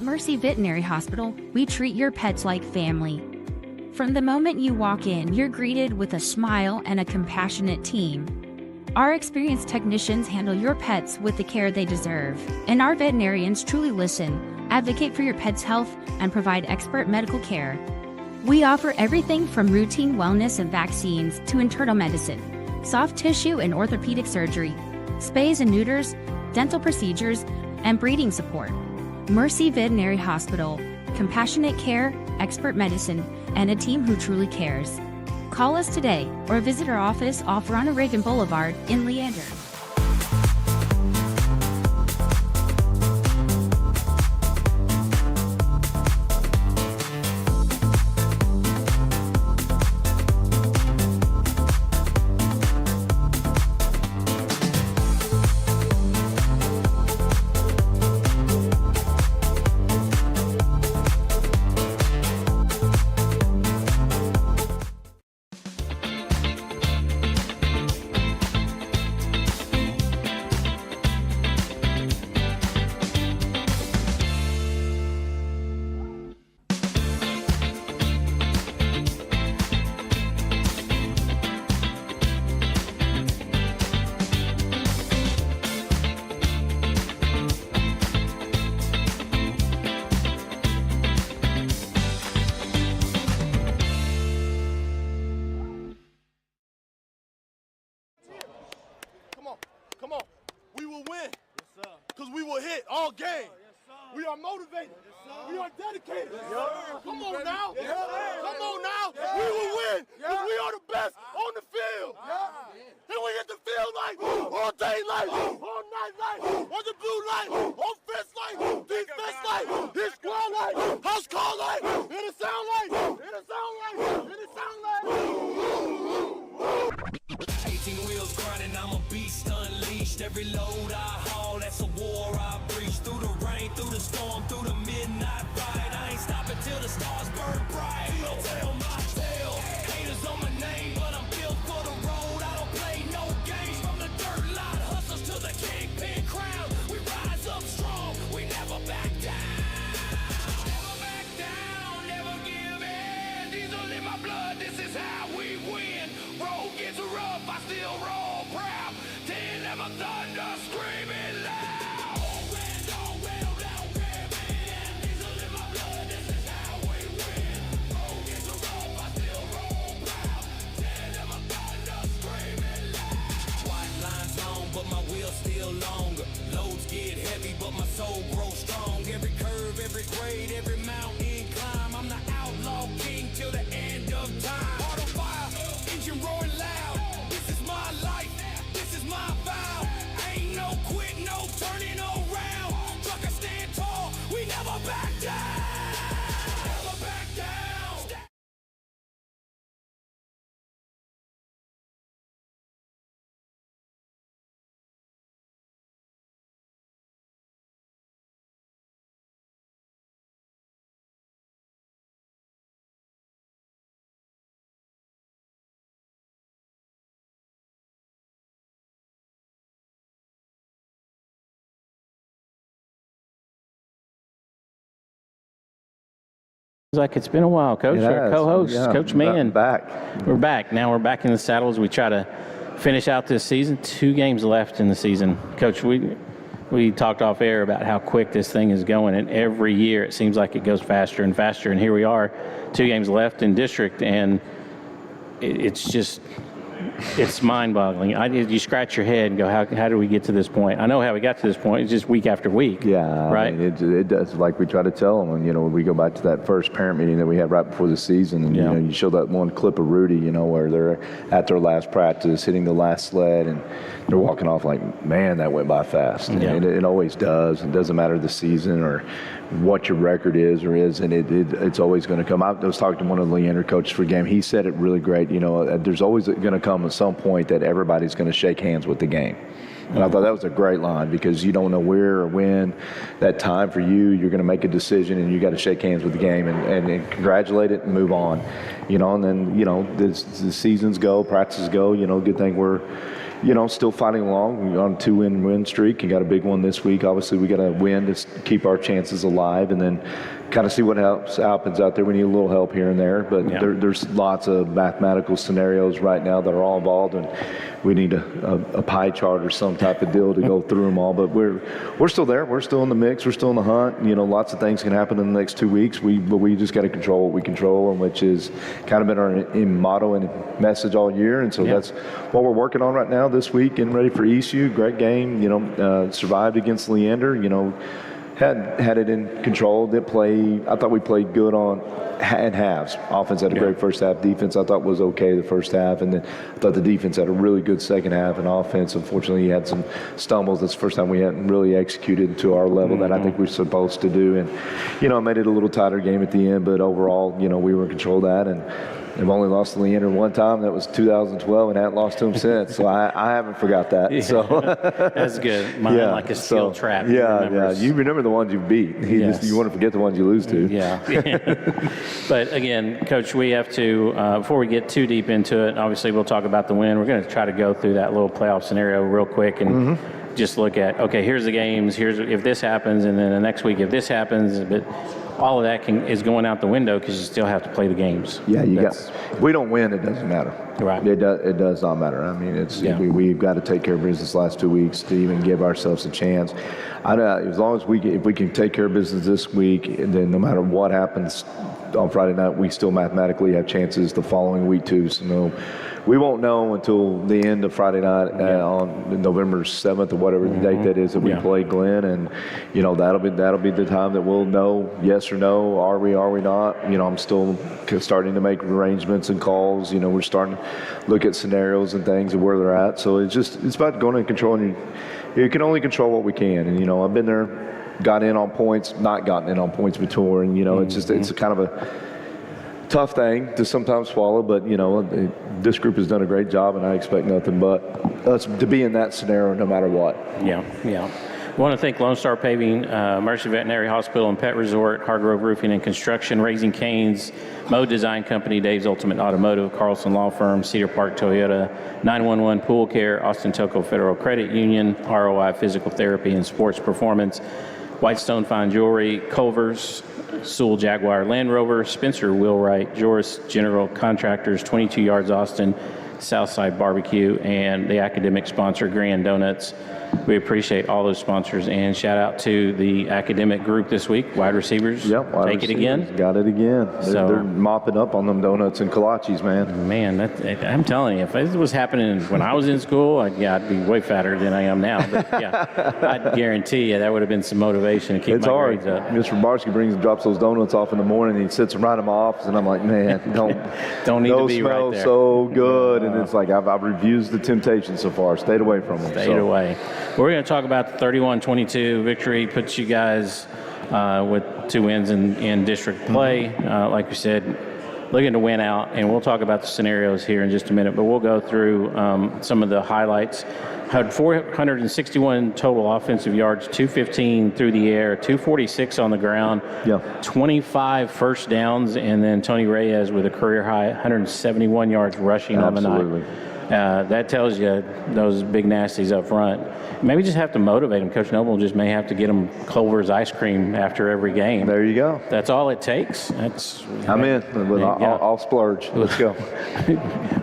Mercy Veterinary Hospital, we treat your pets like family. From the moment you walk in, you're greeted with a smile and a compassionate team. Our experienced technicians handle your pets with the care they deserve, and our veterinarians truly listen, advocate for your pet's health, and provide expert medical care. We offer everything from routine wellness and vaccines to internal medicine, soft tissue and orthopedic surgery, spays and neuters, dental procedures, and breeding support. Mercy Veterinary Hospital, compassionate care, expert medicine, and a team who truly cares. Call us today or visit our office off Ronald Reagan Boulevard in Leander. Come on. We will win. Yes, sir. Because we will hit all game. Yes, sir. We are motivated. Yes, sir. We are dedicated. Yes, sir. Come on now. Yes, come on now. Yes. We will win because we are the best on the field. And we hit the field like all day light, all night light, on the blue light, offense light, defense light, his squad light, house call light, and it sound light, and it sound light, and it sound light. 18 wheels grinding, I'm a beast unleashed. Every load I haul, that's a war I breach. Through the rain, through the storm, through the midnight ride. I ain't stopping till the stars burn bright. Don't tell my tale. Haters on my name, but I'm built for the road. I don't play no games. From the dirt lot hustlers to the kingpin crown. We rise up strong, we never back down. Never back down, never give in. Diesel in my blood, this is how we win. Road gets rough, I still roll proud. Ten never thunder, screaming loud. Don't give in. Diesel in my blood, this is how we win. Road gets rough, I still roll proud. Ten never thunder, screaming loud. White lines long, but my wheels still longer. Loads get heavy, but my soul grows strong. Every curve, every grade, every mountain climb. I'm the outlaw king till the end of time. Heart on fire, engine roaring loud. This is my life, this is my vow. Ain't no quit, no turning around. Trucker stand tall, we never back down. Never back down. Like it's been a while, Coach. Our co-host, Coach Mann. Back. We're back. Now we're back in the saddle as we try to finish out this season. 2 games left in the season. Coach, we talked off air about how quick this thing is going, and every year it seems like it goes faster and faster. And here we are, 2 games left in district, and it's mind-boggling. You scratch your head and go, how did we get to this point? I know how we got to this point. It's just week after week. Yeah, right. I mean, it does. Like we try to tell them, and when we go back to that first parent meeting that we had right before the season, and you show that one clip of Rudy, where they're at their last practice, hitting the last sled, and they're walking off like, man, that went by fast. Yeah. And it always does. It doesn't matter the season or what your record is or isn't. It's always going to come. I was talking to one of the Leander coaches for the game. He said it really great. There's always going to come at some point that everybody's going to shake hands with the game. And I thought that was a great line because you don't know where or when that time for you, you're going to make a decision and you got to shake hands with the game and congratulate it and move on, and then, the seasons go, practices go, good thing we're, still fighting along. We're on a 2-win streak and got a big one this week. Obviously, we got to win to keep our chances alive and then kind of see what happens out there. We need a little help here and there, but there's lots of mathematical scenarios right now that are all involved, and we need a pie chart or some type of deal to go through them all. But we're still there. We're still in the mix. We're still in the hunt. Lots of things can happen in the next 2 weeks. But we just got to control what we control, and which is kind of been our motto and message all year. And so that's what we're working on right now this week, getting ready for ECU. Great game. Survived against Leander. Had it in control. I thought we played good in halves. Offense had a great first half. Defense I thought was okay the first half, and then I thought the defense had a really good second half. And offense, unfortunately, had some stumbles. That's the first time we hadn't really executed to our level that I think we're supposed to do. And it made it a little tighter game at the end, but overall, we were in control of that. And they've only lost to Leander one time. That was 2012, and haven't lost to him since. So I haven't forgot that. Yeah. So that's good. Mine like a steel trap. You remember the ones you beat. You want to forget the ones you lose to. Yeah. But again, Coach, we have to before we get too deep into it. Obviously, we'll talk about the win. We're going to try to go through that little playoff scenario real quick and just look at here's the games. Here's if this happens, and then the next week if this happens, but. All of that is going out the window because you still have to play the games. Yeah, if we don't win, it doesn't matter. Right. It does not matter. I mean, we've got to take care of business the last 2 weeks to even give ourselves a chance. As long as if we can take care of business this week, and then no matter what happens on Friday night, we still mathematically have chances the following week too. So we won't know until the end of Friday night on November 7th or whatever the date that is that we play Glenn, and that'll be the time that we'll know yes or no, are we not. I'm still starting to make arrangements and calls. We're starting to look at scenarios and things and where they're at. So it's about going and controlling. You can only control what we can, and I've been there. Got in on points, not gotten in on points before, and it's kind of a tough thing to sometimes swallow. But this group has done a great job, and I expect nothing but us to be in that scenario no matter what. Yeah. I want to thank Lone Star Paving, Mercy Veterinary Hospital and Pet Resort, Hargrove Roofing and Construction, Raising Cane's, Mode Design Company, Dave's Ultimate Automotive, Carlson Law Firm, Cedar Park Toyota, 911 Pool Care, Austin Toco Federal Credit Union, ROI Physical Therapy and Sports Performance, Whitestone Fine Jewelry, Culver's, Sewell Jaguar Land Rover, Spencer Wheelwright, Joris General Contractors, 22 Yards Austin, Southside Barbecue, and the academic sponsor, Grand Donuts. We appreciate all those sponsors, and shout out to the academic group this week, wide receivers. Yep, take it again. Got it again. They're mopping up on them donuts and kolaches, man. Man, I'm telling you, if it was happening when I was in school, I'd be way fatter than I am now. But I'd guarantee you that would have been some motivation to keep my grades up. Mr. Barsky drops those donuts off in the morning, and he sits right in my office, and I'm like, man, don't need to be right there. Those smell so good, and it's like I've refused the temptation so far. Stayed away from them. Stayed away. We're going to talk about the 31-22 victory. Puts you guys with 2 wins in district play. Like we said, looking to win out, and we'll talk about the scenarios here in just a minute, but we'll go through some of the highlights. Had 461 total offensive yards, 215 through the air, 246 on the ground, 25 first downs, and then Tony Reyes with a career high 171 yards rushing on the night. That tells you those big nasties up front. Maybe just have to motivate them. Coach Noble just may have to get them Culver's ice cream after every game. There you go. That's all it takes. I'm in. I'll splurge. Let's go.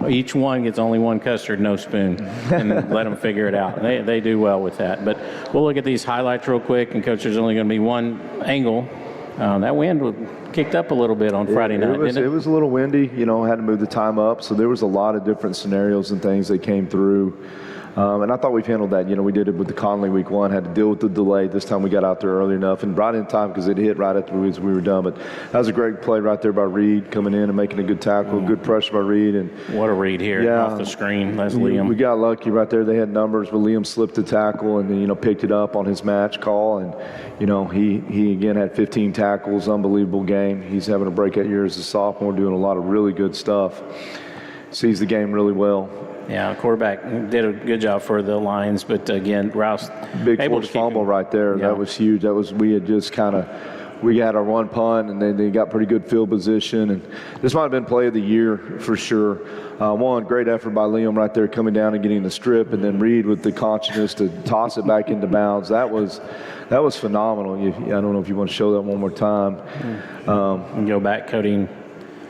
Each one gets only one custard, no spoon, and let them figure it out. They do well with that. But we'll look at these highlights real quick. And, Coach, there's only going to be one angle. That wind kicked up a little bit on Friday night, didn't it? It was a little windy, had to move the time up. So there was a lot of different scenarios and things that came through. And I thought we've handled that. We did it with the Conley week 1, had to deal with the delay. This time we got out there early enough and brought in time because it hit right after we were done. But that was a great play right there by Reed coming in and making a good tackle, good pressure by Reed. And what a read here off the screen. That's Liam. We got lucky right there. They had numbers, but Liam slipped the tackle and then, picked it up on his match call. And, he again had 15 tackles, unbelievable game. He's having a breakout year as a sophomore, doing a lot of really good stuff. Sees the game really well. Yeah, quarterback did a good job for the Lions, but again, Rouse Big able forced to keep fumble him. right there. Yeah. That was huge. We had just we had our one punt, and then they got pretty good field position. And this might have been play of the year for sure. One, great effort by Liam right there coming down and getting the strip, and then Reed with the consciousness to toss it back into bounds. That was phenomenal. I don't know if you want to show that one more time. And go back, Cody.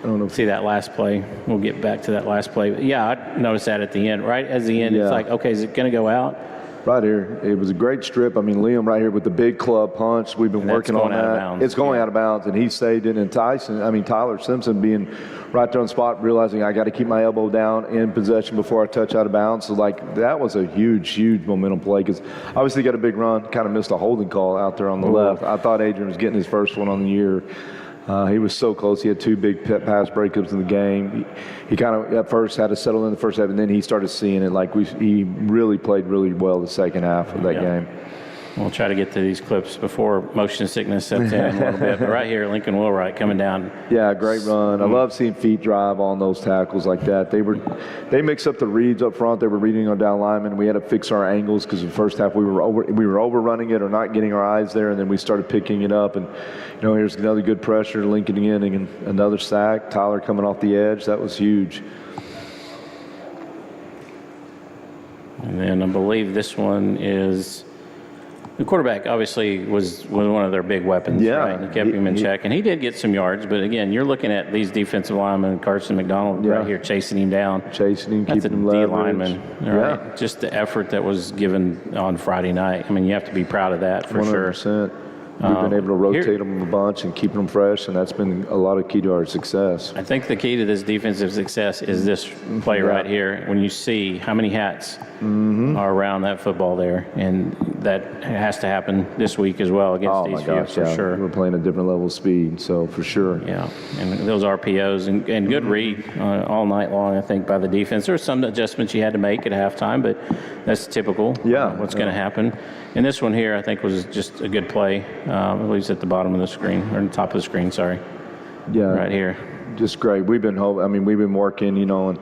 I don't know. See that last play. We'll get back to that last play. But yeah, I noticed that at the end. Right as the end, Yeah. It's like, okay, is it going to go out? Right here. It was a great strip. I mean, Liam right here with the big club punch. We've been And that's working on going out of that. bounds. It's going Yeah. out of bounds, and he saved it. And Tyler Simpson being right there on the spot, realizing I got to keep my elbow down in possession before I touch out of bounds. So, that was a huge, huge momentum play because obviously got a big run, kind of missed a holding call out there on the left. I thought Adrian was getting his first one on the year. He was so close. He had 2 big pass breakups in the game. He kind of at first had to settle in the first half, and then he started seeing it. He really played really well the second half of that game. We'll try to get to these clips before motion sickness sets in a little bit. But right here, Lincoln Wheelwright coming down. Yeah, great run. I love seeing feet drive on those tackles like that. They mixed up the reads up front. They were reading our down linemen. We had to fix our angles because in the first half we were overrunning it or not getting our eyes there, and then we started picking it up. And here's another good pressure. Lincoln again, and another sack. Tyler coming off the edge. That was huge. And then I believe this one is the quarterback. Obviously was one of their big weapons. Yeah. Right? He kept him in check, and he did get some yards. But again, you're looking at these defensive linemen, Carson McDonald right here chasing him down. Chasing him, That's keeping him a D leverage. lineman, right? Yeah. Just the effort that was given on Friday night. I mean, you have to be proud of that for 100%. sure. We've been able to rotate here- them a bunch and keeping them fresh, and that's been a lot of key to our success. I think the key to this defensive success is this play right here. When you see how many hats are around that football there, and that has to happen this week as well against Oh my Eastview gosh, for yeah. sure. We're playing a different level of speed, so for sure. Yeah, and those RPOs and good read all night long, I think, by the defense. There were some adjustments you had to make at halftime, but that's typical. Yeah. What's going to happen. And this one here, I think, was just a good play. I believe it's at the bottom of the screen, or the top of the screen, sorry. Yeah. Right here. Just great. We've been working, and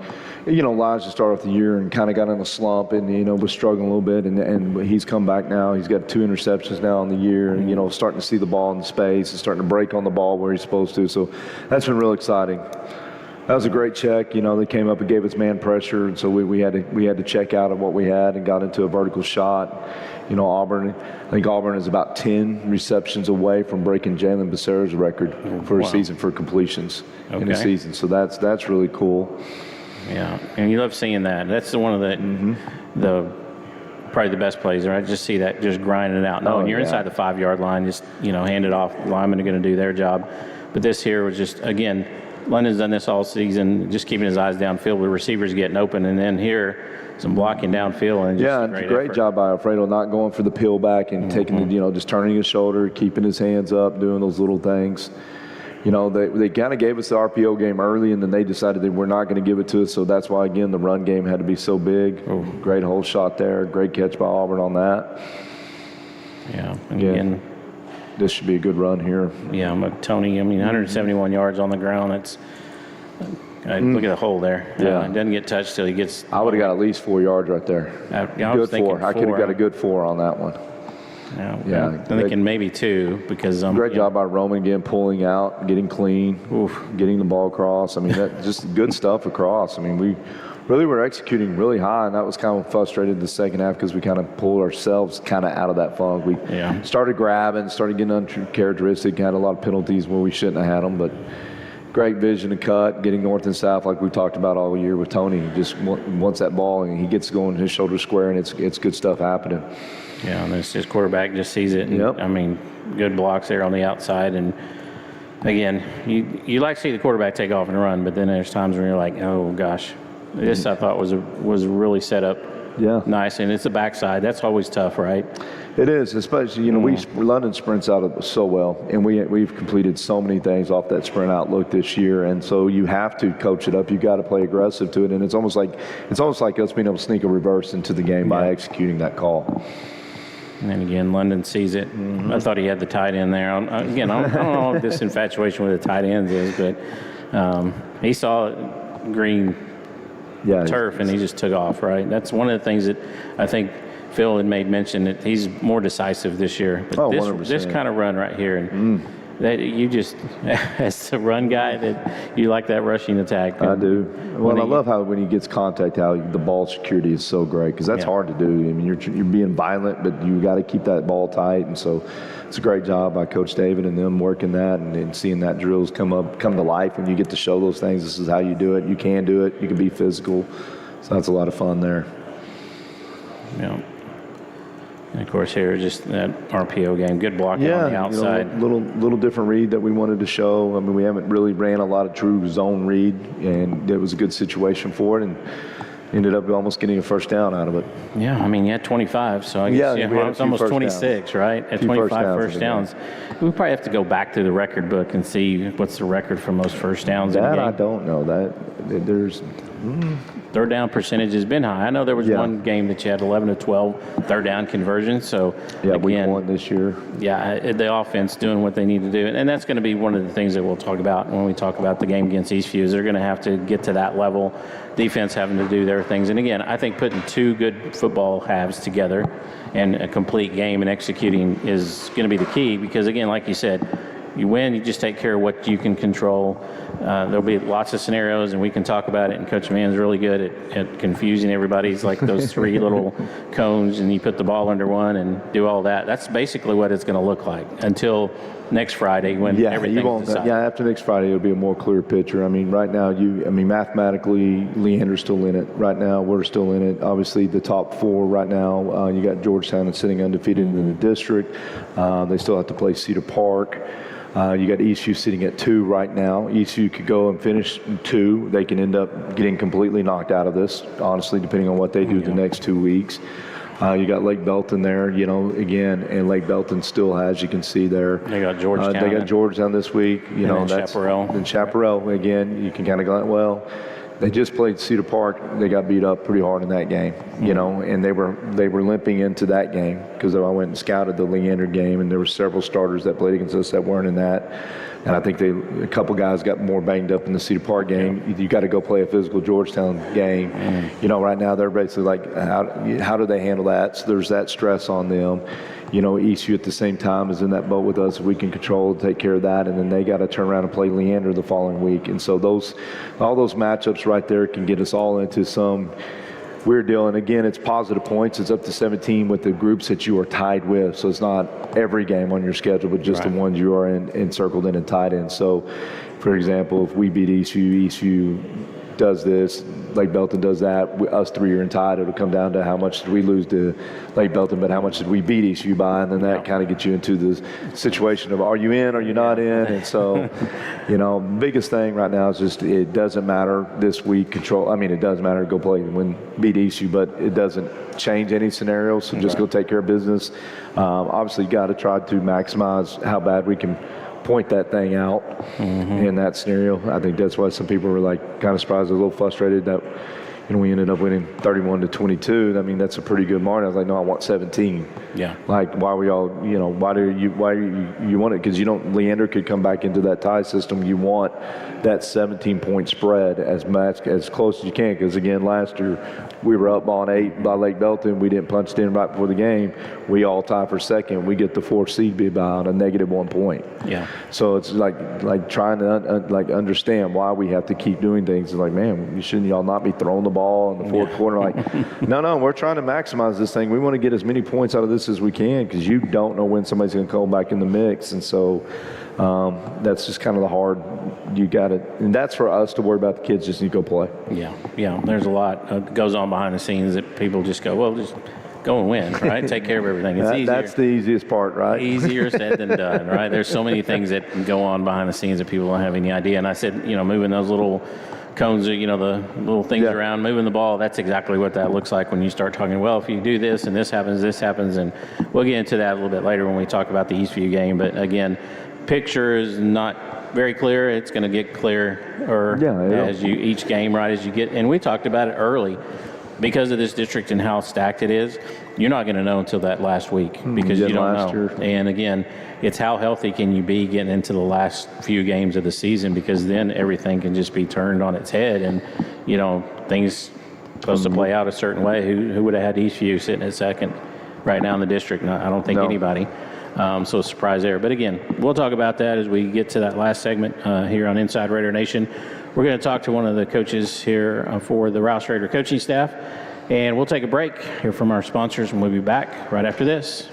Elijah started off the year and kind of got in a slump and, was struggling a little bit. And he's come back now. He's got 2 interceptions now in the year and, starting to see the ball in space and starting to break on the ball where he's supposed to. So that's been real exciting. That was a great check. They came up and gave us man pressure. And so we had to check out of what we had and got into a vertical shot. Auburn is about 10 receptions away from breaking Jalen Becerra's record for a season for completions in a season. So that's really cool. Yeah, and you love seeing that. That's one of the probably the best plays, right? Just see that, just grinding it out. No, you're inside the 5-yard line, just hand it off. Linemen are going to do their job. But this here was just, again, London's done this all season, just keeping his eyes downfield with receivers getting open, and then here some blocking downfield. And just it's a great job by Alfredo, not going for the peel back and taking just turning his shoulder, keeping his hands up, doing those little things. They kind of gave us the RPO game early, and then they decided they were not going to give it to us. So that's why, again, the run game had to be so big. Great hole shot there. Great catch by Auburn on that. Yeah, and again, this should be a good run here. Yeah, Tony, 171 yards on the ground. That's look at the hole there. Yeah. It doesn't get touched till he gets. I would have got at least 4 yards right there. I was thinking 4. I could have got a good 4 on that one. Yeah, I'm thinking maybe 2 because great job by Roman again, pulling out, getting clean, getting the ball across. That just good stuff across. We really were executing really high, and that was kind of frustrated in the second half because we kind of pulled ourselves kind of out of that funk. We started grabbing, started getting uncharacteristic, had a lot of penalties where we shouldn't have had them, but great vision to cut, getting north and south like we talked about all year with Tony. Just wants that ball, and he gets going, his shoulder square, and it's good stuff happening. Yeah, and his quarterback just sees it. And, good blocks there on the outside. And, again, you like to see the quarterback take off and run, but then there's times when you're like, oh, gosh. This, I thought, was really set up nice, and it's the backside. That's always tough, right? It is, especially, London sprints out so well, and we've completed so many things off that sprint outlook this year, and so you have to coach it up. You've got to play aggressive to it, and it's almost like us being able to sneak a reverse into the game by executing that call. And then again, London sees it. I thought he had the tight end there. Again, I don't know what this infatuation with the tight ends is, but he saw Green turf, and he just took off, right? That's one of the things that I think Phil had made mention that he's more decisive this year. But this kind of run right here, and that you just, as a run guy, that you like that rushing attack. I do. Well, I love how when he gets contact, how the ball security is so great, because that's hard to do. I mean, you're being violent, but you got to keep that ball tight, and so it's a great job by Coach David and them working that and seeing that drills come to life, and you get to show those things. This is how you do it. You can do it. You can be physical. So that's a lot of fun there. Yeah. And, of course, here, just that RPO game. Good blocking on the outside. Little different read that we wanted to show. I mean, we haven't really ran a lot of true zone read, and it was a good situation for it, and ended up almost getting a first down out of it. Yeah, I mean, you had 25, so I guess it's almost 26, right? At 25 first downs. We probably have to go back to the record book and see what's the record for most first downs in a game. I don't know. There's third down percentage has been high. I know there was one game that you had 11 to 12 third down conversions. So again, week 1 this year. Yeah, the offense doing what they need to do, and that's going to be one of the things that we'll talk about when we talk about the game against Eastview. Is they're going to have to get to that level. Defense having to do their things, and again, I think putting 2 good football halves together and a complete game and executing is going to be the key. Because again, like you said, you win, you just take care of what you can control. There'll be lots of scenarios, and we can talk about it, and Coach Mann's really good at confusing everybody. It's like those 3 little cones, and you put the ball under one and do all that. That's basically what it's going to look like until next Friday when everything's decided. Yeah, after next Friday, it'll be a more clear picture. I mean, right now, mathematically, Leander's still in it. Right now, we're still in it. Obviously, the top 4 right now, you got Georgetown that's sitting undefeated in the district. They still have to play Cedar Park. You got Eastview sitting at 2 right now. Eastview could go and finish 2. They can end up getting completely knocked out of this, honestly, depending on what they do the next 2 weeks. You got Lake Belton there, again, and Lake Belton still has, you can see there. They got Georgetown. They got Georgetown this week. That's Chaparral. And Chaparral, again, you can kind of go, well, they just played Cedar Park. They got beat up pretty hard in that game, and they were limping into that game because I went and scouted the Leander game, and there were several starters that played against us that weren't in that. And I think a couple guys got more banged up in the Cedar Park game. You got to go play a physical Georgetown game. Right now they're basically like, how do they handle that? So there's that stress on them. Eastview at the same time is in that boat with us. We can control, take care of that, and then they got to turn around and play Leander the following week. And so all those matchups right there can get us all into some weird deal. And again, it's positive points. It's up to 17 with the groups that you are tied with. So it's not every game on your schedule, but just the ones you are encircled in and tied in. So, for example, if we beat Eastview does this, Lake Belton does that, us 3 are tied. It'll come down to how much did we lose to Lake Belton, but how much did we beat Eastview by, and then that kind of gets you into the situation of are you in, are you not in? And so, biggest thing right now is just it doesn't matter this week. It does matter, go play and beat Eastview, but it doesn't change any scenarios, so just go take care of business. Obviously, you got to try to maximize how bad we can point that thing out in that scenario. I think that's why some people were kind of surprised, a little frustrated that we ended up winning 31-22. I mean, that's a pretty good margin. I was like, no, I want 17. Yeah. Why were y'all, why do you want it? Because Leander could come back into that tie system. You want that 17-point spread as close as you can. Because again, last year we were up on 8 by Lake Belton. We didn't punch it in right before the game. We all tie for second. We get the 4th seed by about a -1 point. Yeah. So it's like trying to understand why we have to keep doing things. It's like, man, shouldn't y'all not be throwing the ball in the 4th quarter? No, we're trying to maximize this thing. We want to get as many points out of this as we can because you don't know when somebody's going to come back in the mix. And so that's just kind of the hard, you got it. And that's for us to worry about. The kids just need to go play. Yeah. There's a lot that goes on behind the scenes that people just go, well, just go and win, right? Take care of everything. It's easier. That's the easiest part, right? Easier said than done, right? There's so many things that go on behind the scenes that people don't have any idea. And I said, moving those little cones, the little things around, moving the ball, that's exactly what that looks like when you start talking, well, if you do this and this happens, and we'll get into that a little bit later when we talk about the Eastview game. But again, picture is not very clear. It's going to get clearer as each game, right, as you get, and we talked about it early. because of this district and how stacked it is, you're not going to know until that last week because you don't know. Year. And again, it's how healthy can you be getting into the last few games of the season, because then everything can just be turned on its head, and things supposed to play out a certain way. Who would have had Eastview sitting at second right now in the district? I don't think anybody. So a surprise there. But again, we'll talk about that as we get to that last segment here on Inside Raider Nation. We're going to talk to one of the coaches here for the Rouse Raider coaching staff, and we'll take a break, hear from our sponsors, and we'll be back right after this.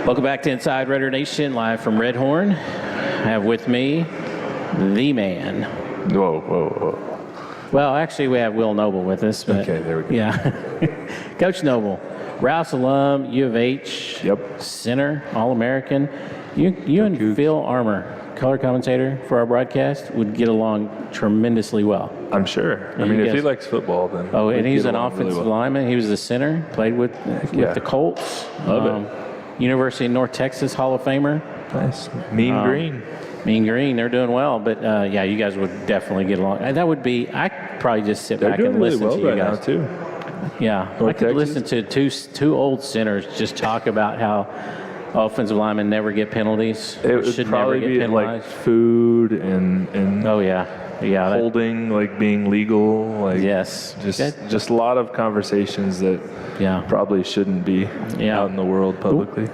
Welcome back to Inside Raider Nation, live from REDHORN. I have with me the man. Whoa. Well, actually, we have Will Noble with us. But, okay, there we go. Yeah. Coach Noble, Rouse alum, U of H, Yep. center, All-American. You and Phil Armour, color commentator for our broadcast, would get along tremendously well. I'm sure. Yeah, I mean, you if he guys- likes football, then Oh, we'd and he's get an along really offensive well. lineman. He was the center, played with Yeah. the Colts. Love it. University of North Texas Hall of Famer. Nice. Mean Green. Mean Green, they're doing well, but yeah, you guys would definitely get along. And that would be, I probably just sit They're back doing and really listen well to you right guys. now, too. Yeah, I North could Texas? listen to two old centers just talk about how offensive linemen never get penpenalties. It would should probably never get be like penalized. food and Oh yeah, that- holding, like being legal, like yes, just a lot of conversations that yeah. probably shouldn't be Yeah. out in the world publicly.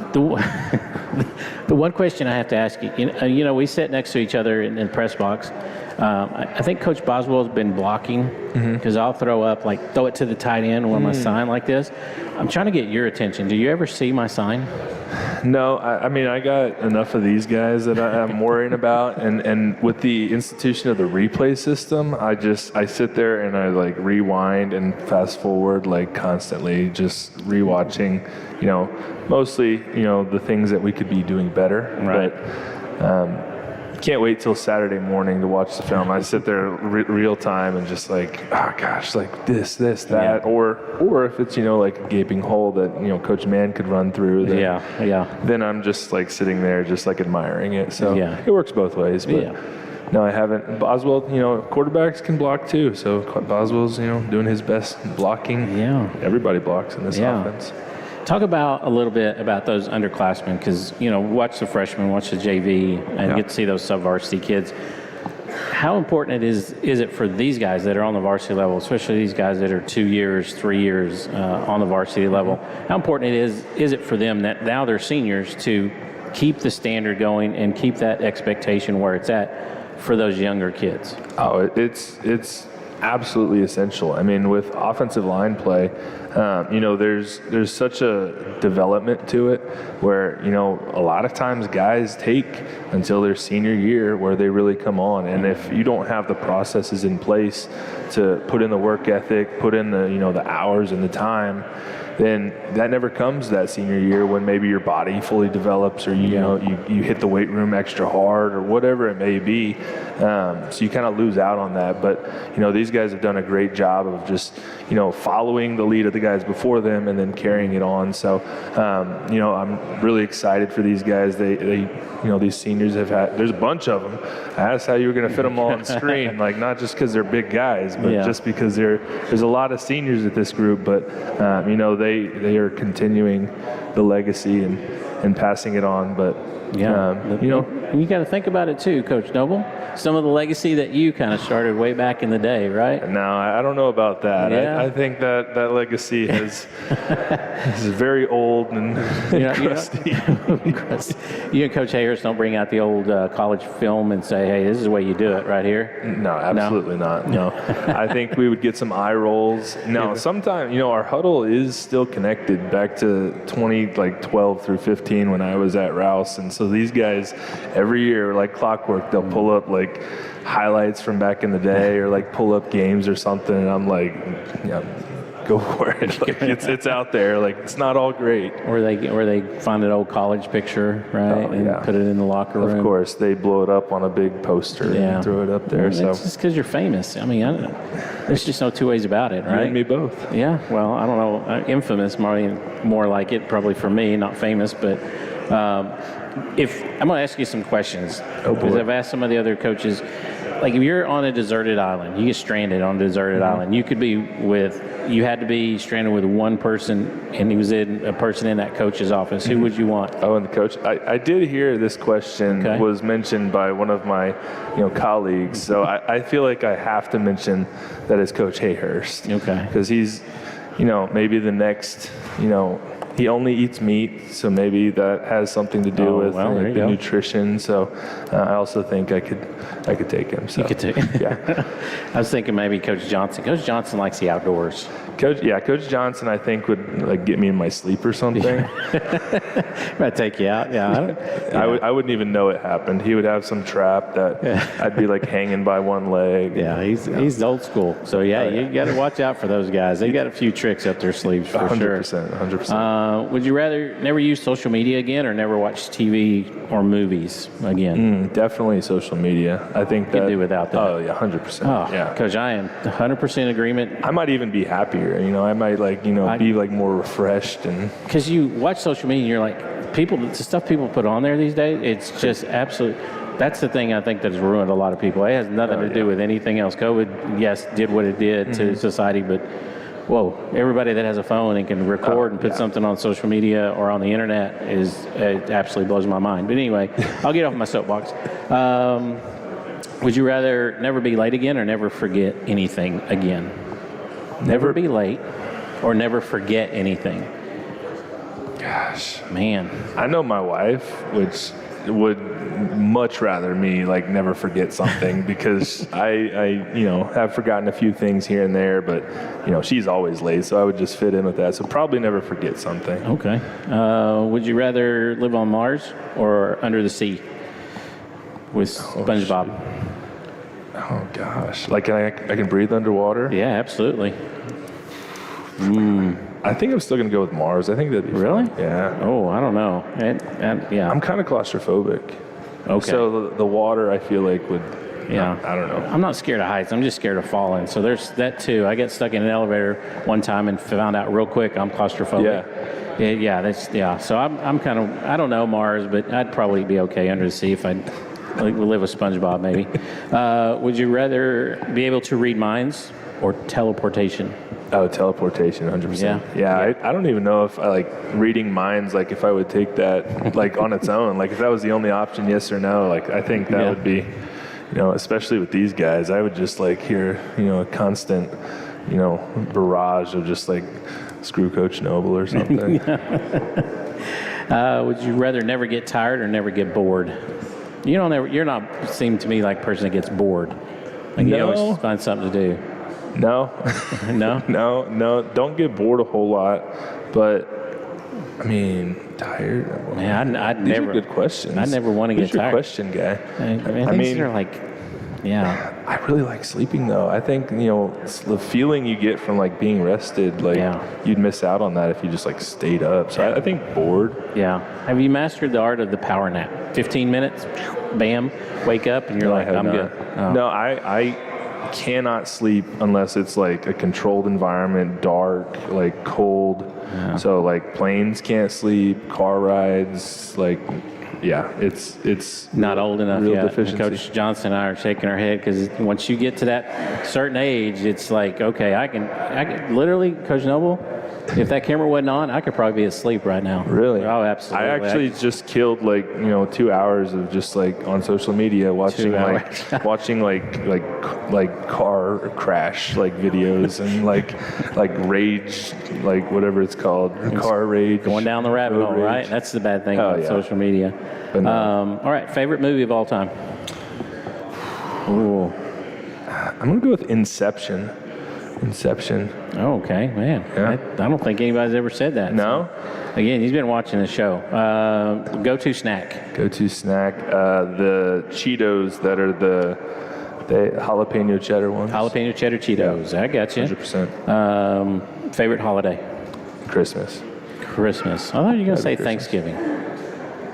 The one question I have to ask you, we sit next to each other in the press box. I think Coach Boswell's been blocking because I'll throw it to the tight end with my sign like this. I'm trying to get your attention. Do you ever see my sign? No, I mean, I got enough of these guys that I'm worrying about, and with the institution of the replay system, I sit there and I like rewind and fast forward like constantly, just rewatching, mostly, the things that we could be doing better. Right. But can't wait till Saturday morning to watch the film. I sit there real time and just like, oh gosh, like this, that, Yeah. or if it's like a gaping hole that Coach Mann could run through. Then, Then I'm just like sitting there, just like admiring it. So it works both ways. But no, I haven't. Boswell, quarterbacks can block too. So Boswell's doing his best blocking. Yeah, everybody blocks in this offense. Talk about a little bit about those underclassmen, because watch the freshmen, watch the JV, and get to see those sub-varsity kids. How important is it for these guys that are on the varsity level, especially these guys that are 2 years, 3 years on the varsity level? How important is it for them that now they're seniors to keep the standard going and keep that expectation where it's at for those younger kids? Oh, it's absolutely essential. I mean, with offensive line play, there's such a development to it where, a lot of times guys take until their senior year where they really come on. And if you don't have the processes in place to put in the work ethic, put in the, the hours and the time, then that never comes that senior year when maybe your body fully develops or you hit the weight room extra hard or whatever it may be. So you kind of lose out on that. But, these guys have done a great job of just, following the lead of the guys before them and then carrying it on. So, I'm really excited for these guys. They these seniors have had, there's a bunch of them. I asked how you were going to fit them all on screen, like not just because they're big guys, but just because there's a lot of seniors at this group. But, they are continuing the legacy and passing it on. But, you got to think about it too, Coach Noble. Some of the legacy that you kind of started way back in the day, right? No, I don't know about that. Yeah. I think that legacy is very old and crusty. You and Coach Hayhurst don't bring out the old college film and say, hey, this is the way you do it right here? No, absolutely not. No. I think we would get some eye rolls. No, sometimes, our huddle is still connected back to 2012 through 15 when I was at Rouse. And so these guys, every year, like clockwork, they'll pull up like highlights from back in the day or like pull up games or something. And I'm like, go for it. Like it's out there. Like it's not all great. Or they find an old college picture, right, and put it in the locker room. Of course, they blow it up on a big poster and throw it up there. Well, it's just because you're famous. I mean, there's just no two ways about it, right? You and me both. Yeah. Well, I don't know. Infamous, more like it, probably for me, not famous, but. If I'm going to ask you some questions, because I've asked some of the other coaches, like if you're on a deserted island, you get stranded on a deserted island, you had to be stranded with one person, and he was a person in that coach's office. Who would you want? Oh, and the coach. I did hear this question was mentioned by one of my, colleagues. So I feel like I have to mention that it's Coach Hayhurst. Okay. Because he's, maybe the next, he only eats meat, so maybe that has something to do with the nutrition. So I also think I could take him. So. You could take him. Yeah. I was thinking maybe Coach Johnson. Coach Johnson likes the outdoors. Coach Johnson, I think, would like get me in my sleep or something. Might take you out. Yeah. I wouldn't even know it happened. He would have some trap that I'd be like hanging by one leg. Yeah, he's old school. So you got to watch out for those guys. They got a few tricks up their sleeves for 100%. Would you rather never use social media again or never watch TV or movies again? Definitely social media. I think that. You could do without that. Oh, yeah, 100%. Oh, yeah. Coach, I am 100% agreement. I might even be happier. I might be like more refreshed. And because you watch social media and you're like, the stuff people put on there these days, it's just absolute. That's the thing I think that has ruined a lot of people. It has nothing to do with anything else. COVID, yes, did what it did to society, but whoa, everybody that has a phone and can record and put something on social media or on the internet it absolutely blows my mind. But anyway, I'll get off my soapbox. Would you rather never be late again or never forget anything again? Never be late or never forget anything. Gosh. Man. I know my wife, which would much rather me like never forget something because I have forgotten a few things here and there, but she's always late, so I would just fit in with that. So probably never forget something. Okay. Would you rather live on Mars or under the sea with SpongeBob? Oh gosh. Like I can breathe underwater? Yeah, absolutely. I think I'm still going to go with Mars. I think that'd be Really? fun. Yeah. Oh, I don't know. Yeah. I'm kind of claustrophobic. Okay. So the water, I feel like would. Yeah. I don't know. I'm not scared of heights. I'm just scared of falling. So there's that too. I got stuck in an elevator one time and found out real quick I'm claustrophobic. Yeah. So I'm kind of, I don't know Mars, but I'd probably be okay under the sea if I'd live with SpongeBob maybe. Would you rather be able to read minds or teleportation? Oh, teleportation, 100%. Yeah. I don't even know if I like reading minds, like if I would take that like on its own, like if that was the only option, yes or no, like I think that would be, especially with these guys, I would just like hear, a constant, barrage of just like screw Coach Noble or something. Would you rather never get tired or never get bored? You're not seem to me like a person that gets bored. Like you always find something to do. No. No. Don't get bored a whole lot, but I mean, tired. Man, I'd These never. are good questions. I never want to get Who's your tired. question, guy? I mean, they're like, yeah. I really like sleeping though. I think the feeling you get from like being rested, like you'd miss out on that if you just like stayed up. So I think bored. Yeah. Have you mastered the art of the power nap? 15 minutes, bam, wake up, and you're like, I'm good. Oh. No, I cannot sleep unless it's like a controlled environment, dark, like cold. Yeah. So like planes can't sleep, car rides, like it's not old enough yet. Deficiency. Coach Johnson and I are shaking our head because once you get to that certain age, it's like, okay, I can literally, Coach Noble, if that camera wasn't on, I could probably be asleep right now. Really? Oh, absolutely. I actually just killed like 2 hours of just like on social media watching like car crash like videos and like rage, like whatever it's called, car rage. Going down the rabbit hole, right? That's the bad thing about social media. All right, favorite movie of all time? Ooh. I'm gonna go with Inception. Oh, okay, man. Yeah. I don't think anybody's ever said that. No? So. Again, he's been watching the show. Go-to snack? Go-to snack, the Cheetos that are the jalapeno cheddar ones. Jalapeno cheddar Cheetos. Yeah. I got you. 100%. Favorite holiday? Christmas. I thought you were going to say Thanksgiving.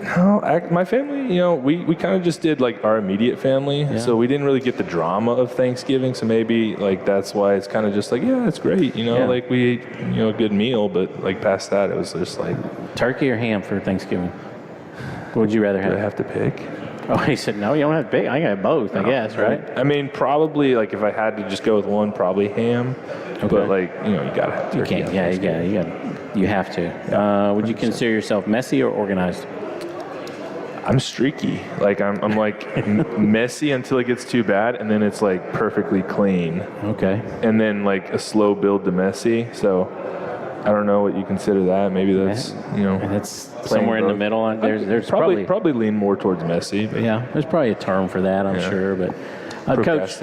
No, my family, we kind of just did like our immediate family, so we didn't really get the drama of Thanksgiving. So maybe like that's why it's kind of just like, yeah, it's great, like we ate, a good meal, but like past that, it was just like turkey or ham for Thanksgiving. What would you rather have? Do I have to pick? Oh, he said no. You don't have to pick. I got both, I guess, right? I mean, probably like if I had to just go with one, probably ham. Okay. But like you gotta have turkey. You can't. Yeah, you have to. Would you consider yourself messy or organized? I'm streaky. Like I'm like messy until it gets too bad, and then it's like perfectly clean. Okay. And then like a slow build to messy. So I don't know what you consider that. Maybe that's that's somewhere in the middle. There's probably lean more towards messy. But yeah, there's probably a term for that. I'm sure, but. Coach,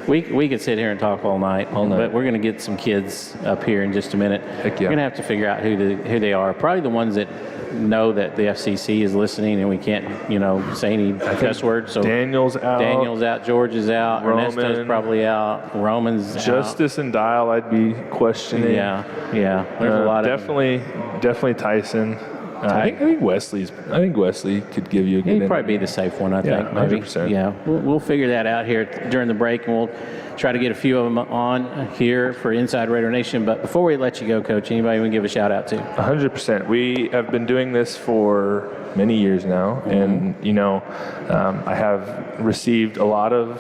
we could sit here and talk all night, but we're going to get some kids up here in just a minute. Heck yeah. We're going to have to figure out who they are. Probably the ones that know that the FCC is listening and we can't, say any cuss words. So Daniel's out. George is out. Ernesto's probably out. Roman's Justice out. And Dial, I'd be questioning. Yeah. There's a lot of definitely Tyson. I think Wesley could give you a good He'd probably be the safe one, I think. Maybe. 100%. Yeah, we'll figure that out here during the break, and we'll try to get a few of them on here for Inside Raider Nation. But before we let you go, Coach, anybody we can give a shout out to? 100%. We have been doing this for many years now, and I have received a lot of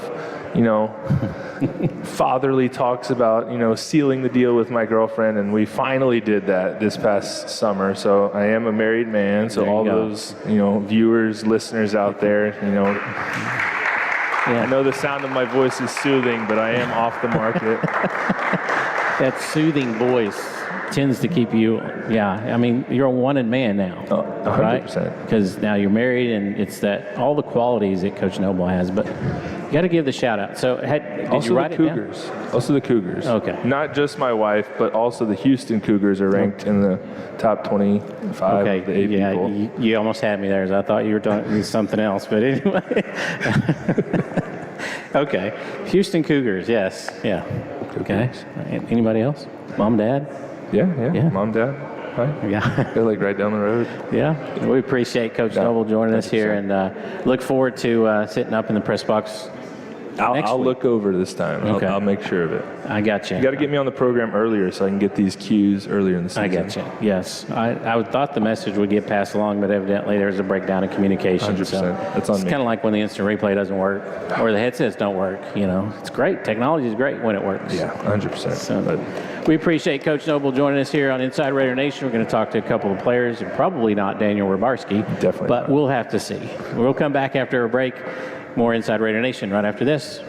fatherly talks about sealing the deal with my girlfriend, and we finally did that this past summer. So I am a married man, so all those viewers, listeners out there, I know the sound of my voice is soothing, but I am off the market. That soothing voice. tends to keep you, I mean, you're a wanted man now, 100%. right? Because now you're married, and it's that all the qualities that Coach Noble has. But you got to give the shout out. So did you write it down? Also the Cougars. Okay. Not just my wife, but also the Houston Cougars are ranked in the top 25 of the 8 people. You almost had me there, as I thought you were talking something else. But anyway. Okay. Houston Cougars, yes. Yeah. Okay. Anybody else? Mom, Dad? Yeah. Mom, Dad. Hi. Yeah. They're like right down the road. Yeah. We appreciate Coach Noble joining us here, and look forward to sitting up in the press box. I'll look over this time. Okay. I'll make sure of it. I got you. You got to get me on the program earlier so I can get these cues earlier in the season. I got you. Yes. I thought the message would get passed along, but evidently there's a breakdown in communication. 100%. So That's on it's me. kind of like when the instant replay doesn't work or the headsets don't work. It's great. Technology is great when it works. Yeah, 100%. So, we appreciate Coach Noble joining us here on Inside Raider Nation. We're going to talk to a couple of players, and probably not Daniel Rybarski. Definitely But not. we'll have to see. We'll come back after a break. More Inside Raider Nation right after this.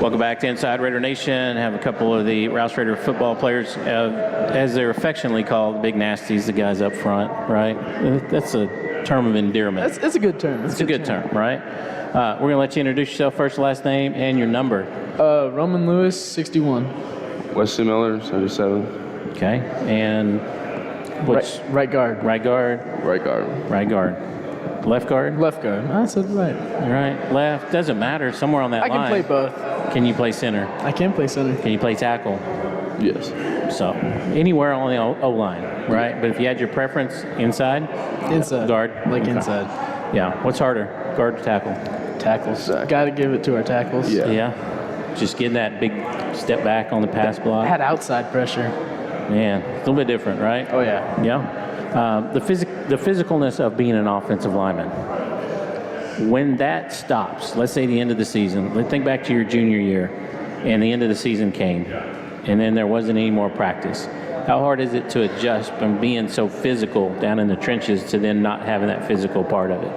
Welcome back to Inside Raider Nation. Have a couple of the Rouse Raider football players, as they're affectionately called, the big nasties, the guys up front, right? That's a term of endearment. It's a good term. It's a good term, right? We're going to let you introduce yourself, first, last name, and your number. Roman Lewis, 61. Wesley Miller, 77. Okay. And which? Right guard. Right guard. Right guard. Right guard. Left guard? Left guard. I said right. Right. Left. Doesn't matter. Somewhere on that line. I can play both. Can you play center? I can play center. Can you play tackle? Yes. So anywhere on the O-line, right? But if you had your preference, inside? Inside. Guard? Like Okay. inside. Yeah. What's harder, guard or tackle? Tackles. Got to give it to our tackles. Yeah. Yeah. Just getting that big step back on the pass block. Had outside pressure. Man, a little bit different, right? Oh, yeah. Yeah. The physicalness of being an offensive lineman. When that stops, let's say the end of the season, let's think back to your junior year, and the end of the season came, and then there wasn't any more practice. How hard is it to adjust from being so physical down in the trenches to then not having that physical part of it?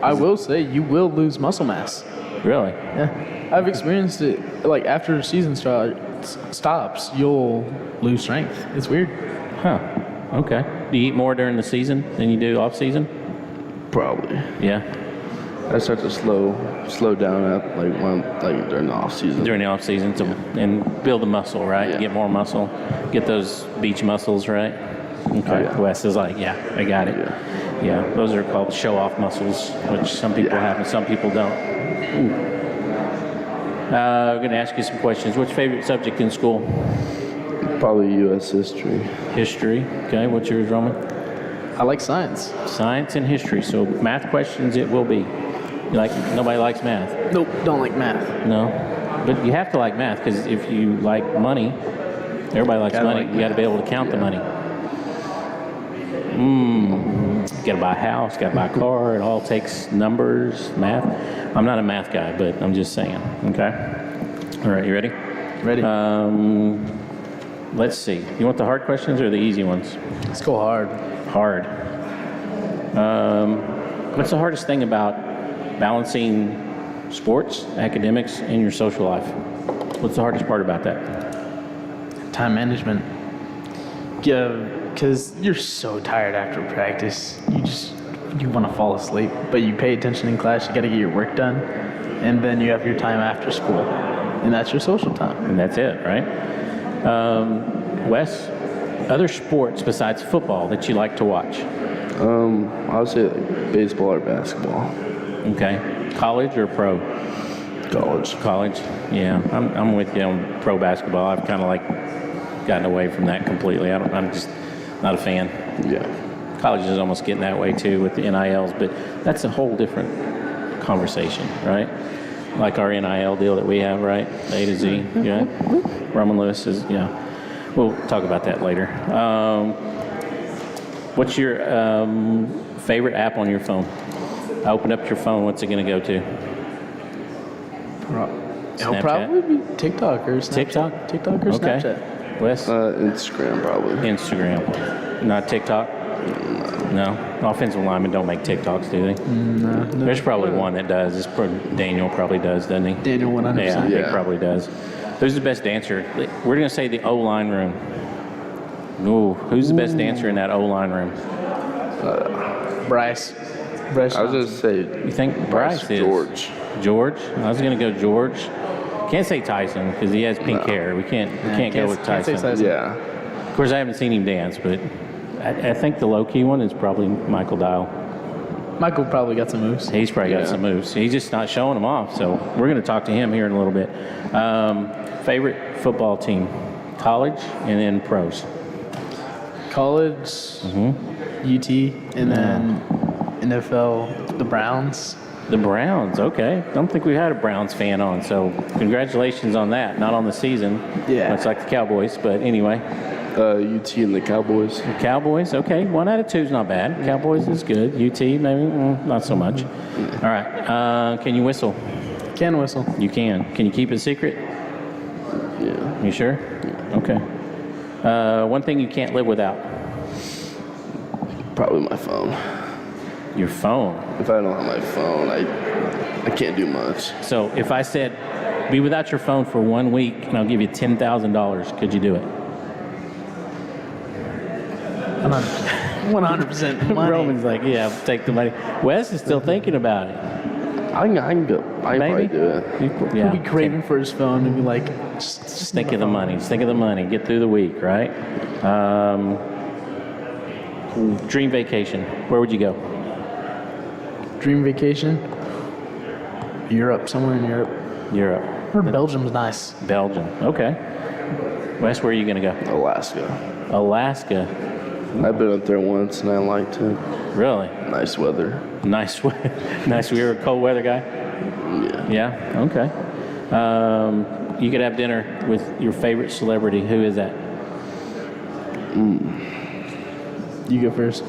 I will say you will lose muscle mass. Really? Yeah. I've experienced it. Like after the season stops, you'll lose strength. It's weird. Huh. Okay. Do you eat more during the season than you do off season? Probably. Yeah. I start to slow down at like during the off season. During the off season, and build the muscle, right? Yeah. Get more muscle, get those beach muscles, right? Okay. yeah. Wes is like, yeah, I got it. Yeah. Those are called show-off muscles, which some people have and some people don't. I'm going to ask you some questions. What's your favorite subject in school? Probably U.S. history. History. Okay. What's yours, Roman? I like science. Science and history. So math questions it will be. Nobody likes math. Nope, don't like math. No. But you have to like math because if you like money, everybody likes Gotta money. like You got to math. be able to count the money. Got to buy a house, got to buy a car. It all takes numbers, math. I'm not a math guy, but I'm just saying. Okay. All right, you ready? Ready? Let's see. You want the hard questions or the easy ones? Let's go hard. Hard. What's the hardest thing about balancing sports, academics, and your social life? What's the hardest part about that? Time management. Yeah, because you're so tired after practice. You want to fall asleep, but you pay attention in class. You got to get your work done, and then you have your time after school, and that's your social time. And that's it, right? Wes, other sports besides football that you like to watch? I would say like baseball or basketball. Okay. College or pro? College. College. Yeah, I'm with you on pro basketball. I've kind of gotten away from that completely. I'm just not a fan. Yeah. College is almost getting that way too with the NILs, but that's a whole different conversation, right? Like our NIL deal that we have, right? A to Z. Yeah. Roman Lewis is, yeah. We'll talk about that later. What's your favorite app on your phone? Open up your phone. What's it going to go to? It'll Snapchat? probably be TikTok or Snapchat. TikTok? TikTok or Okay. Snapchat. Wes? Instagram probably. Instagram. Not TikTok? No. Offensive linemen don't make TikToks, do they? No. There's probably one that does. Daniel probably does, doesn't he? Daniel 100%. Yeah, he Yeah. probably does. Who's the best dancer? We're going to say the O-line room. Ooh, who's the best dancer in that O-line room? Bryce. I was gonna say You think Bryce is? George. George? I was going to go George. Can't say Tyson because he has pink hair. We can't go with can't say Tyson. Tyson. Yeah. Of course, I haven't seen him dance, but I think the low-key one is probably Michael Dial. Michael probably got some moves. He's probably got some moves. He's just not showing them off. So we're going to talk to him here in a little bit. Favorite football team? College and then pros. College, UT, and then NFL, the Browns. The Browns, okay. Don't think we've had a Browns fan on, so congratulations on that. Not on the season. Yeah. Much like the Cowboys, but anyway. UT and the Cowboys. The Cowboys, okay. 1 out of 2 is not bad. Cowboys is good. UT, maybe not so much. All right. Can you whistle? Can whistle. You can. Can you keep it secret? Yeah. You sure? Okay. One thing you can't live without? Probably my phone. Your phone. If I don't have my phone, I can't do much. So if I said, be without your phone for 1 week and I'll give you $10,000, could you do it? 100% money. Roman's like, yeah, I'll take the money. Wes is still thinking about it. I can go. I can Maybe? probably do it. Yeah. He'll be craving for his phone and be like, just Think of the money. Just think of the money. Get through the week, right? Dream vacation. Where would you go? Dream vacation. Europe, somewhere in Europe. Europe. Or Belgium's nice. Belgium. Okay. Wes, where are you going to go? Alaska. Alaska. I've been up there once and I liked it. Really? Nice weather. Nice. Nice. You're a cold weather guy? Yeah. Yeah? Okay. You could have dinner with your favorite celebrity. Who is that? You go first.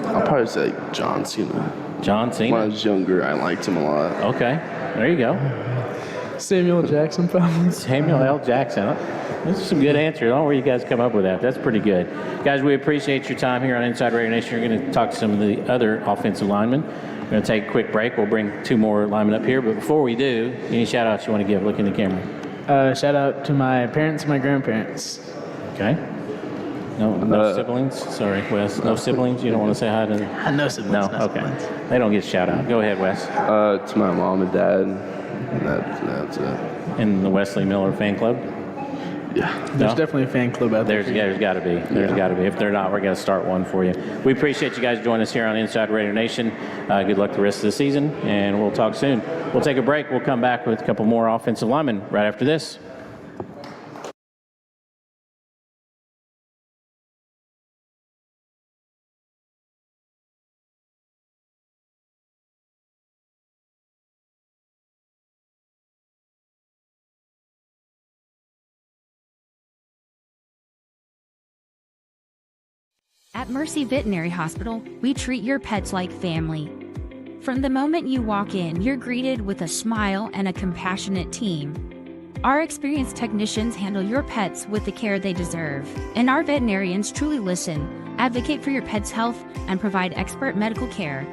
I'll probably say John Cena. John When I Cena? was younger, I liked him a lot. Okay. There you go. Samuel Jackson, probably. Samuel L. Jackson. That's some good answers. I don't know where you guys come up with that. That's pretty good. Guys, we appreciate your time here on Inside Raider Nation. You're going to talk to some of the other offensive linemen. We're going to take a quick break. We'll bring 2 more linemen up here. But before we do, any shout-outs you want to give? Look in the camera. Shout out to my parents and my grandparents. Okay. No siblings? Sorry, Wes. No siblings? You don't want to say hi to them? No siblings. No? No Okay. siblings. They don't get a shout out. Go ahead, Wes. It's my mom and dad. And that's it. In the Wesley Miller fan club? Yeah. There's definitely a fan club out there. There's got to be. There's got to be. If they're not, we're going to start one for you. We appreciate you guys joining us here on Inside Raider Nation. Good luck the rest of the season, and we'll talk soon. We'll take a break. We'll come back with a couple more offensive linemen right after this. At Mercy Veterinary Hospital, we treat your pets like family. From the moment you walk in, you're greeted with a smile and a compassionate team. Our experienced technicians handle your pets with the care they deserve, and our veterinarians truly listen, advocate for your pet's health, and provide expert medical care.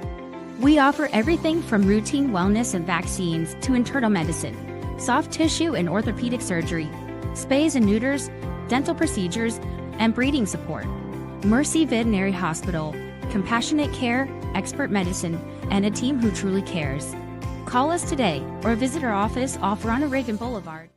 We offer everything from routine wellness and vaccines to internal medicine, soft tissue and orthopedic surgery, spays and neuters, dental procedures, and breeding support. Mercy Veterinary Hospital, compassionate care, expert medicine, and a team who truly cares. Call us today or visit our office off Ronald Reagan Boulevard.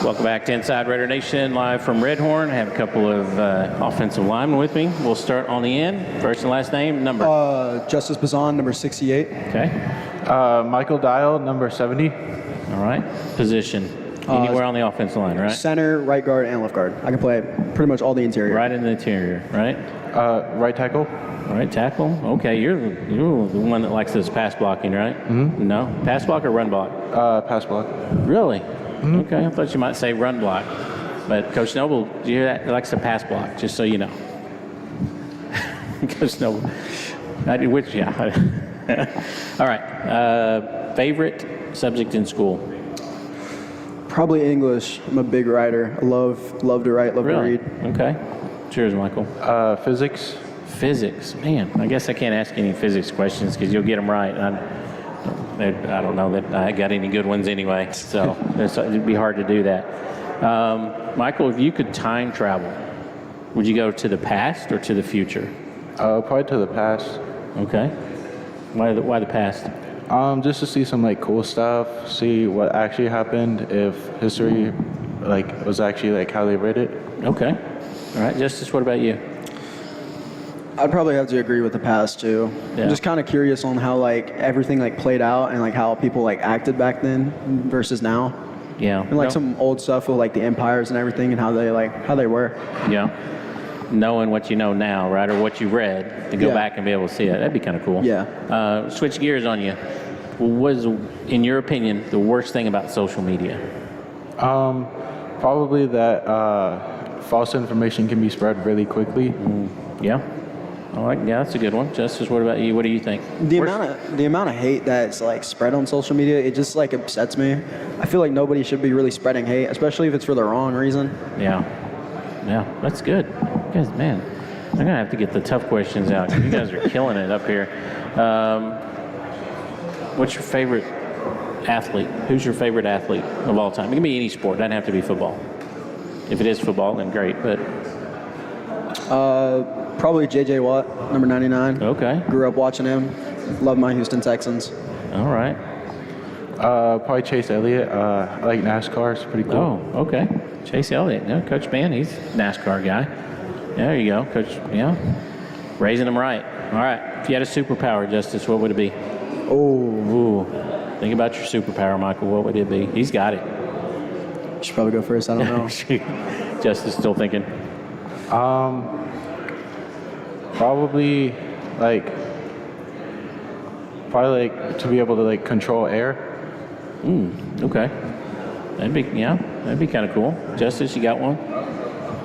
Welcome back to Inside Raider Nation, live from REDHORN. I have a couple of offensive linemen with me. We'll start on the end. First and last name, number. Justice Bazan, number 68. Okay. Michael Dial, number 70. All right. Position. Anywhere on the offensive line, right? Center, right guard, and left guard. I can play pretty much all the interior. Right in the interior, right? Right tackle. All right, tackle. Okay, you're the one that likes this pass blocking, right? Mm-hmm. No? Pass block or run block? Pass block. Really? Mm-hmm. Okay, I thought you might say run block. But Coach Noble, do you hear that? He likes to pass block, just so you know. Coach Noble. All right. Favorite subject in school? Probably English. I'm a big writer. I love to write, love to read. Okay. Cheers, Michael. Physics. Physics. Man, I guess I can't ask any physics questions because you'll get them right. I don't know that I got any good ones anyway, so it'd be hard to do that. Michael, if you could time travel, would you go to the past or to the future? Probably to the past. Okay. Why the past? Just to see some cool stuff, see what actually happened, if history was actually how they read it. Okay. All right, Justice, what about you? I'd probably have to agree with the past too. Yeah. I'm just kind of curious on how everything played out and how people acted back then versus now. Yeah. And some old stuff with the empires and everything and how they were. Yeah. Knowing what you know now, right, or what you read, to go back and be able to see it. That'd be kind of cool. Yeah. Switch gears on you. What is, in your opinion, the worst thing about social media? Probably that false information can be spread really quickly. Yeah. Yeah, that's a good one. Justice, what about you? What do you think? The amount of hate that's spread on social media, it just upsets me. I feel like nobody should be really spreading hate, especially if it's for the wrong reason. Yeah, that's good. You guys, man, I'm gonna have to get the tough questions out. You guys are killing it up here. What's your favorite athlete? Who's your favorite athlete of all time? It can be any sport. It doesn't have to be football. If it is football, then great. But probably J.J. Watt, number 99. Okay. Grew up watching him. Love my Houston Texans. All right. Probably Chase Elliott. I like NASCAR. It's pretty cool. Oh, okay. Chase Elliott. No, Coach Ben, he's a NASCAR guy. There you go, Coach. Yeah. Raising them right. All right. If you had a superpower, Justice, what would it be? Oh. Think about your superpower, Michael. What would it be? He's got it. Should probably go first. I don't know. Justice still thinking. Probably to be able to control air. Okay. That'd be kind of cool. Justice, you got one?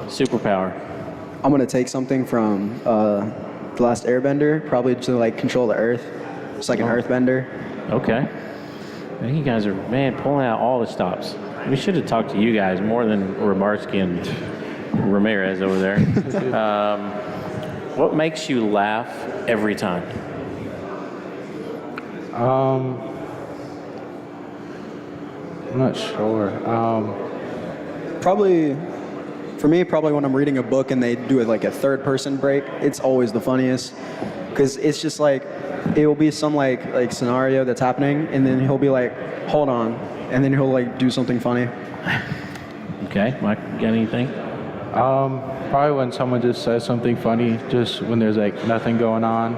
Superpower. I'm gonna take something from The Last Airbender, probably to control the earth. It's an earthbender. Okay. Man, you guys are pulling out all the stops. We should have talked to you guys more than Rabarsky and Ramirez over there. What makes you laugh every time? I'm not sure. Probably, for me, probably when I'm reading a book and they do it like a third-person break, it's always the funniest. Because it's just like, it will be some like scenario that's happening, and then he'll be like, hold on, and then he'll like do something funny. Okay, Mike, got anything? Probably when someone just says something funny, just when there's like nothing going on,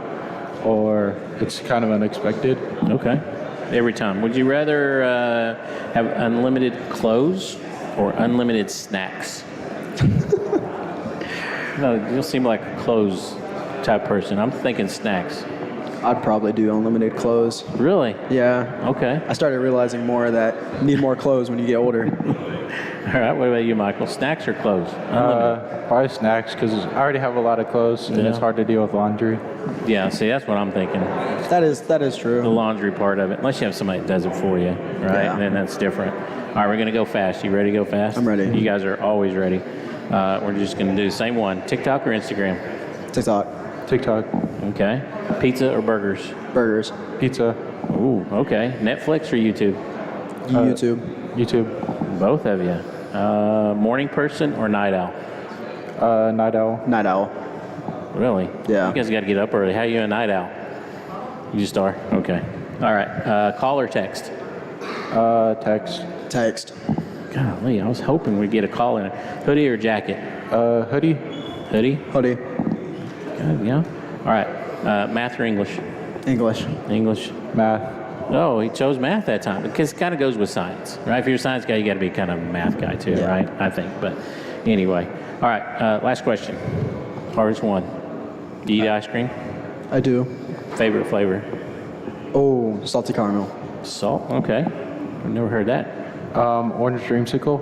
or it's kind of unexpected. Okay, every time. Would you rather have unlimited clothes or unlimited snacks? No, you seem like a clothes type person. I'm thinking snacks. I'd probably do unlimited clothes. Really? Yeah. Okay. I started realizing more that you need more clothes when you get older. All right, what about you, Michael? Snacks or clothes? Probably snacks, because I already have a lot of clothes, and it's hard to deal with laundry. Yeah, see, that's what I'm thinking. That is true. The laundry part of it, unless you have somebody that does it for you, right? Yeah. And then that's different. All right, we're going to go fast. You ready to go fast? I'm ready. You guys are always ready. We're just going to do the same one. TikTok or Instagram? TikTok. TikTok. Okay. Pizza or burgers? Burgers. Pizza. Ooh, okay. Netflix or YouTube? YouTube. YouTube. Both of you. Morning person or night owl? Night owl. Night owl. Really? Yeah. You guys got to get up early. How are you a night owl? You just are? Okay. All right. Call or text? Text. Text. Golly, I was hoping we'd get a call in. Hoodie or jacket? Hoodie. Hoodie? Hoodie. Good, yeah. All right. Math or English? English. English. Math. Oh, he chose math that time because it kind of goes with science, right? If you're a science guy, you got to be kind of a math guy too, right? I think. But anyway. All right. Last question. Hardest one. Do you eat ice cream? I do. Favorite flavor? Oh, salty caramel. Salt. Okay. I've never heard that. Orange dreamsicle.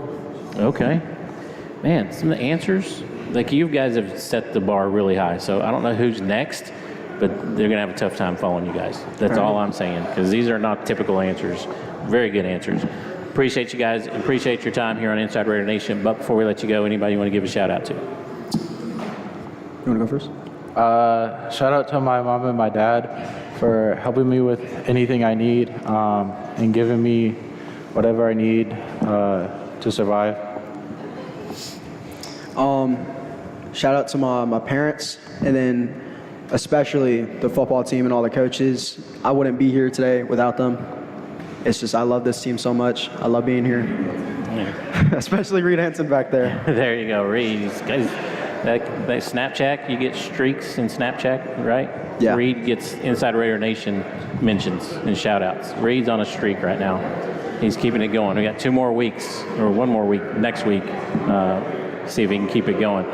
Okay. Man, some of the answers, like you guys have set the bar really high. So I don't know who's next, but they're going to have a tough time following you guys. That's all I'm saying, because these are not typical answers. Very good answers. Appreciate you guys. Appreciate your time here on Inside Raider Nation. But before we let you go, anybody you want to give a shout out to? You want to go first? Shout out to my mom and my dad for helping me with anything I need and giving me whatever I need to survive. Shout out to my parents, and then especially the football team and all the coaches. I wouldn't be here today without them. It's just I love this team so much. I love being here. Yeah. Especially Reed Hansen back there. There you go, Reed. That Snapchat, you get streaks in Snapchat, right? Yeah. Reed gets Inside Raider Nation mentions and shout outs. Reed's on a streak right now. He's keeping it going. We got 2 more weeks, or 1 more week next week. See if he can keep it going.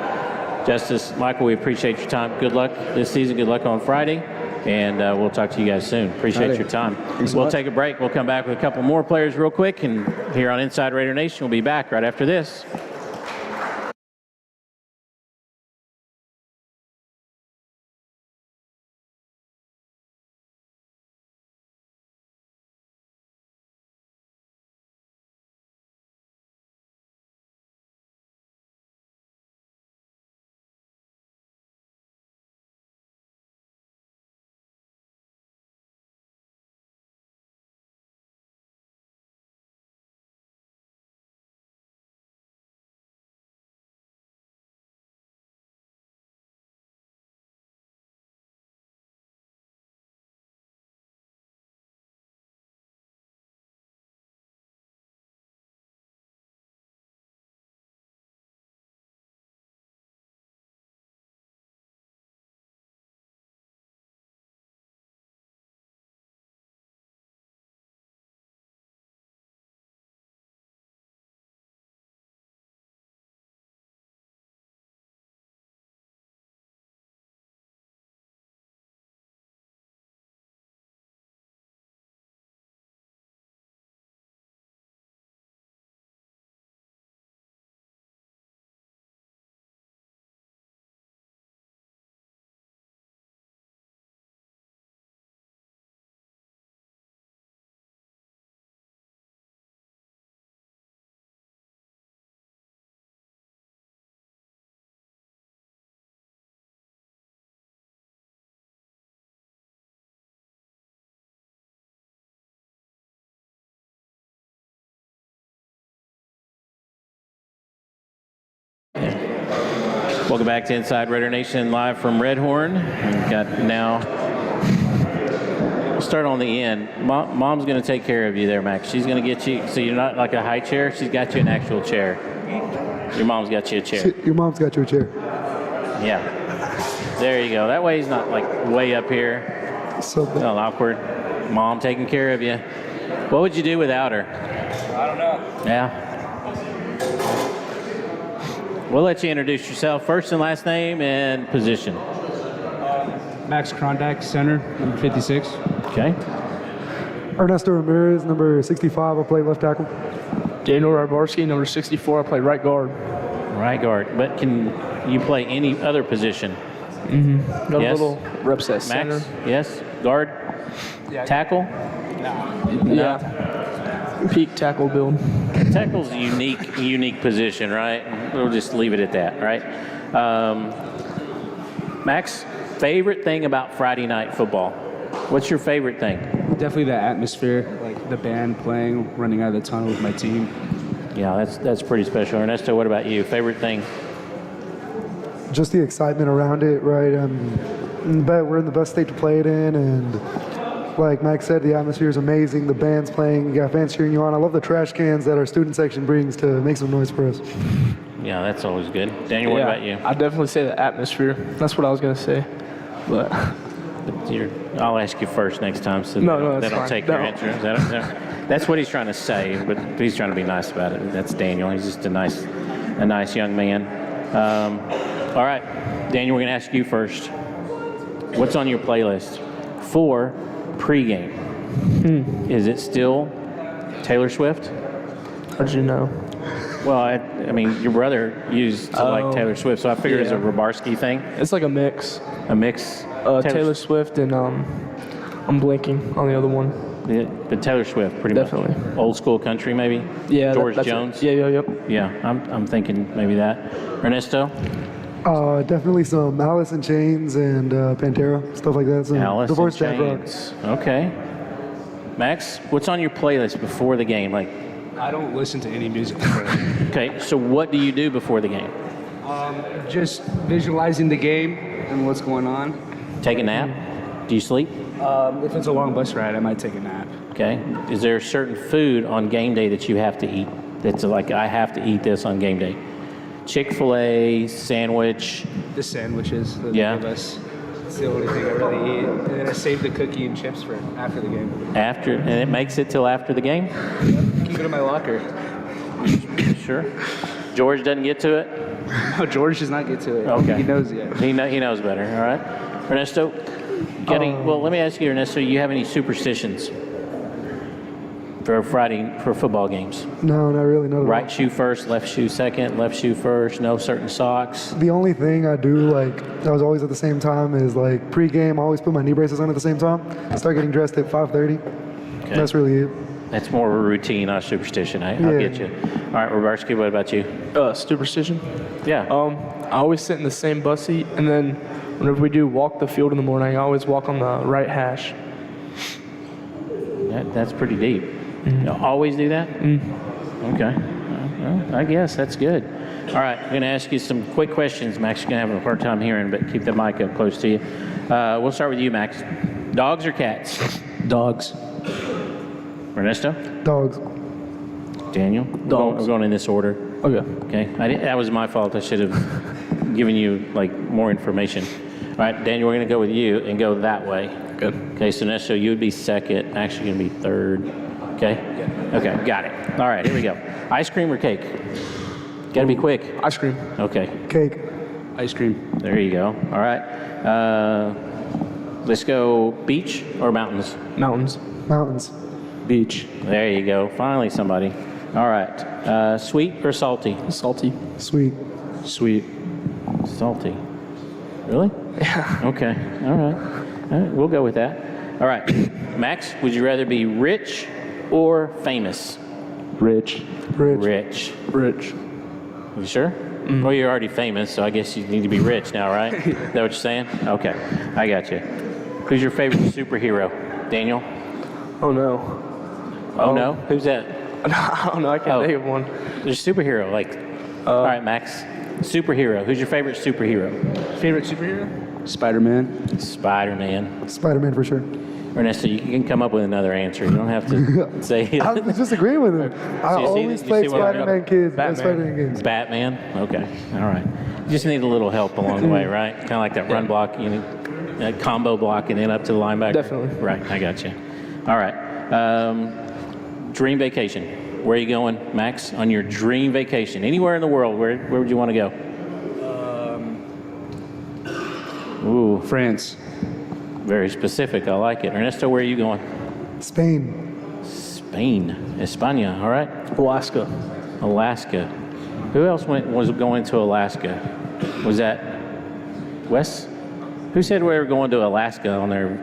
Justice, Michael, we appreciate your time. Good luck this season. Good luck on Friday. And we'll talk to you guys soon. Appreciate your time. We'll take a break. We'll come back with a couple more players real quick. And here on Inside Raider Nation, we'll be back right after this. Welcome back to Inside Raider Nation, live from REDHORN. We've got now, we'll start on the end. Mom's going to take care of you there, Max. She's going to get you, so you're not like a high chair. She's got you an actual chair. Your mom's got you a chair. Your mom's got you a chair. Yeah. There you go. That way he's not like way up here. So a little awkward. Mom taking care of you. What would you do without her? I don't know. Yeah. We'll let you introduce yourself, first and last name and position. Max Krondak, center, number 56. Okay. Ernesto Ramirez, number 65. I play left tackle. Daniel Rybarski, number 64. I play right guard. Right guard. But can you play any other position? Mm-hmm. Got Yes. a little reps at center. Max? Yes. Guard? Yeah. Tackle? No. Yeah. Peak tackle build. Tackle's a unique position, right? We'll just leave it at that, right? Max, favorite thing about Friday night football? What's your favorite thing? Definitely the atmosphere, like the band playing, running out of the tunnel with my team. Yeah, that's pretty special. Ernesto, what about you? Favorite thing? Just the excitement around it, right? We're in the best state to play it in, and like Max said, the atmosphere is amazing. The band's playing, you got fans cheering you on. I love the trash cans that our student section brings to make some noise for us. Yeah, that's always good. Daniel, what about you? I'd definitely say the atmosphere. That's what I was going to say. But I'll ask you first next time so no, they don't fine. take your answer. That's what he's trying to say, but he's trying to be nice about it. That's Daniel. He's just a nice young man. All right, Daniel, we're going to ask you first. What's on your playlist for pregame? Is it still Taylor Swift? How'd you know? Well, I mean, your brother used to like Taylor Swift, so I figured it's a Rybarski thing. It's like a mix. A mix? Taylor Swift and I'm blanking on the other one. Yeah, but Taylor Swift, pretty Definitely. much. Old school country, maybe? Yeah. George that's Jones? It. Yeah. Yeah, I'm thinking maybe that. Ernesto? Definitely some Alice in Chains and Pantera, stuff like that. So Alice Divorce in Jack Rock. Chains. Okay. Max, what's on your playlist before the game? Like, I don't listen to any music before that. okay, so what do you do before the game? Just visualizing the game and what's going on. Take a nap? Do you sleep? If it's a long bus ride, I might take a nap. Okay. Is there a certain food on game day that you have to eat? That's like, I have to eat this on game day. Chick-fil-A, sandwich. The sandwiches that Yeah. they give us. It's the only thing I really eat. And then I save the cookie and chips for after the game. After, and it makes it till after the game? Keep it in my locker. Sure. George doesn't get to it? No, George does not get to it. Okay. He knows yet. He knows better, all right? Ernesto, well, let me ask you, Ernesto, you have any superstitions for football games? No, not really. Not at Right all. shoe first, left shoe second, left shoe first, no certain socks? The only thing I do, like, I was always at the same time is, like, pregame, I always put my knee braces on at the same time. I start getting dressed at 5:30. Okay. That's really it. That's more of a routine, not a superstition. I'll get you. All right, Rybarski, what about you? Superstition. Yeah. I always sit in the same bus seat, and then whenever we do walk the field in the morning, I always walk on the right hash. That's pretty deep. You always do that? Okay. Well, I guess that's good. All right, I'm going to ask you some quick questions. Max, you're going to have a hard time hearing, but keep the mic up close to you. We'll start with you, Max. Dogs or cats? Dogs. Ernesto? Dogs. Daniel? Dogs. We're going in this order. Okay. Okay. That was my fault. I should have given you like more information. All right, Daniel, we're going to go with you and go that way. Good. Okay, so Ernesto, you would be second. Actually, going to be third. Okay? Yeah. Okay, got it. All right, here we go. Ice cream or cake? Got to be quick. Ice cream. Okay. Cake. Ice cream. There you go. All right. Let's go beach or mountains? Mountains. Mountains. Beach. There you go. Finally, somebody. All right. Sweet or salty? Salty. Sweet. Sweet. Salty. Really? Yeah. Okay. All right. We'll go with that. All right. Max, would you rather be rich or famous? Rich. Rich. Rich. You sure? Well, you're already famous, so I guess you need to be rich now, right? Is that what you're saying? Okay. I got you. Who's your favorite superhero? Daniel? Oh, no. Oh, no? Who's that? I don't know. I can't think of one. There's a superhero. Like, all right, Max. Superhero. Who's your favorite superhero? Favorite superhero? Spider-Man. Spider-Man. Spider-Man for sure. Ernesto, you can come up with another answer. You don't have to say it. I was just agreeing with him. I So you see always you played see what I'm Spider-Man kids, Batman. Spider-Man games. Batman? Okay. All right. You just need a little help along the way, right? Kind of like that run block, that combo block and then up to the linebacker. Definitely. Right. I got you. All right. Dream vacation. Where are you going, Max, on your dream vacation? Anywhere in the world, where would you want to go? Ooh, France. very specific. I like it. Ernesto, where are you going? Spain. Spain. España. All right. Alaska. Alaska. Who else was going to Alaska? Was that Wes? Who said we were going to Alaska on their?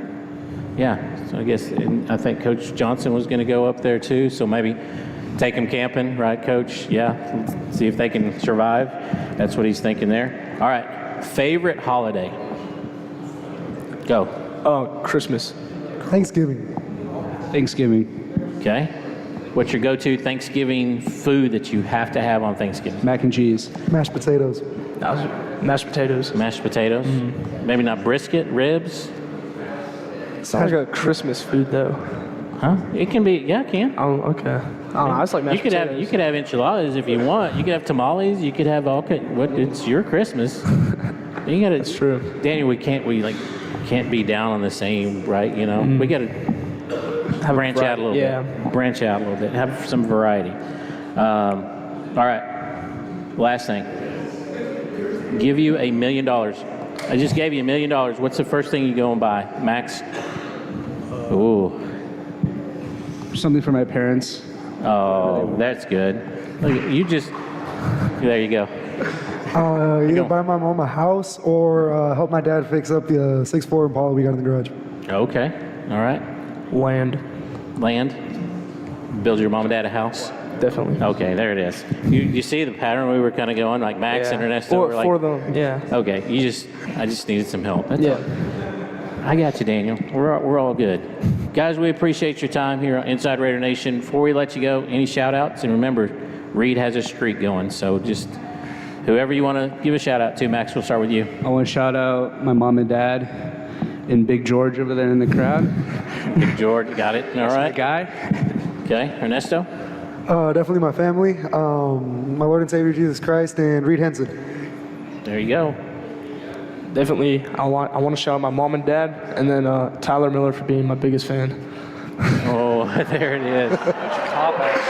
Yeah. So I guess I think Coach Johnson was going to go up there too. So maybe take them camping, right, Coach? Yeah. See if they can survive. That's what he's thinking there. All right. Favorite holiday? Go. Christmas. Thanksgiving. Thanksgiving. Okay. What's your go-to Thanksgiving food that you have to have on Thanksgiving? Mac and cheese. Mashed potatoes. Mashed potatoes. Mashed potatoes? Maybe not brisket, ribs? Sounds like a Christmas food though. Huh? It can be, yeah, it can. Oh, okay. I don't know. I just like mashed potatoes. You could have enchiladas if you want. You could have tamales. You could have it's your Christmas. You got That's true. Daniel, we can't be down on the same, right? We got to branch out a little bit. Branch out a little bit. Have some variety. All right. Last thing. Give you $1 million. I just gave you $1 million. What's the first thing you go and buy, Max? Ooh. Something for my parents. Oh, that's good. Look, there you go. Either buy my mom a house or help my dad fix up the 6'4" Impala we got in the garage. Okay. All right. Land. Build your mom and dad a house. Definitely. Okay, there it is. You see the pattern we were kind of going, like Max and Ernesto were like. For them, yeah. Okay, I just needed some help. That's Yeah. all. I got you, Daniel. We're all good. Guys, we appreciate your time here on Inside Raider Nation. Before we let you go, any shout outs? And remember, Reed has a streak going, so just whoever you want to give a shout out to, Max, we'll start with you. I want to shout out my mom and dad and Big George over there in the crowd. Big George, got it. All right. My guy. Okay, Ernesto? Definitely my family, my Lord and Savior Jesus Christ, and Reed Henson. There you go. Definitely, I want to shout out my mom and dad, and then Tyler Miller for being my biggest fan. Oh, there it is.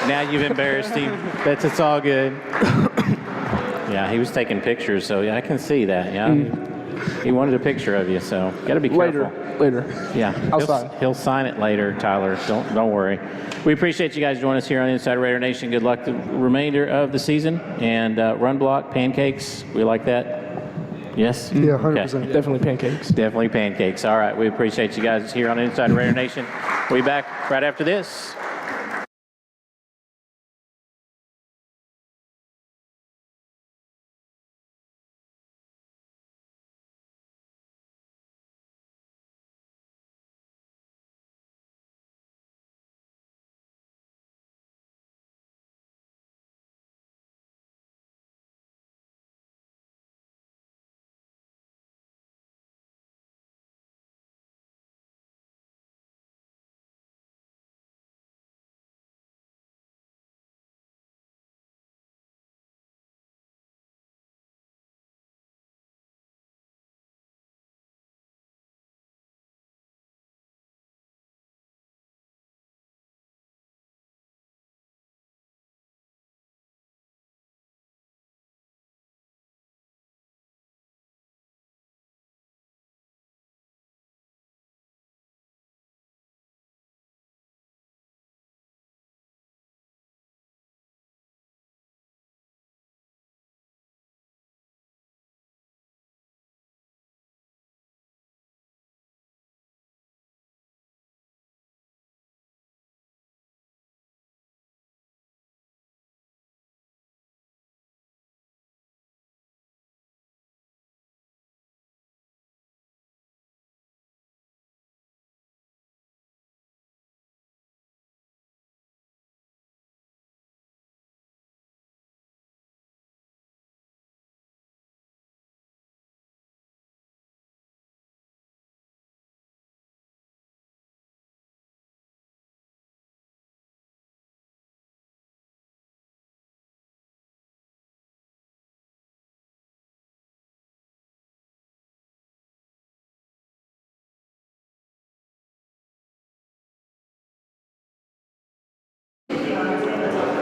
Now you've embarrassed him. It's all good. Yeah, he was taking pictures, so yeah, I can see that. Yeah, he wanted a picture of you, so got to be careful. Later. Yeah, he'll sign it later, Tyler. Don't worry. We appreciate you guys joining us here on Inside Raider Nation. Good luck the remainder of the season, and run block, pancakes. We like that. Yes? Yeah, 100%. Okay. Definitely pancakes. Definitely pancakes. All right, we appreciate you guys here on Inside Raider Nation. We'll be back right after this.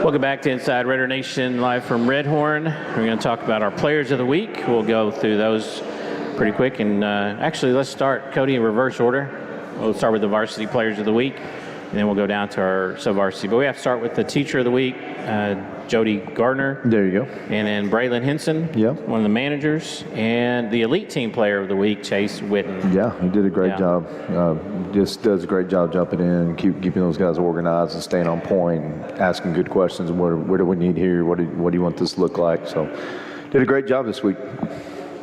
Welcome back to Inside Raider Nation, live from REDHORN. We're going to talk about our players of the week. We'll go through those pretty quick. And actually, let's start, Cody, in reverse order. We'll start with the varsity players of the week, and then we'll go down to our sub-varsity. But we have to start with the teacher of the week, Jody Gardner. There you go. And then Braylon Henson, one of the managers, and the elite team player of the week, Chase Witten. Yeah, he did a great job. Just does a great job jumping in, keeping those guys organized and staying on point, and asking good questions. What do we need here? What do you want this to look like? So, did a great job this week.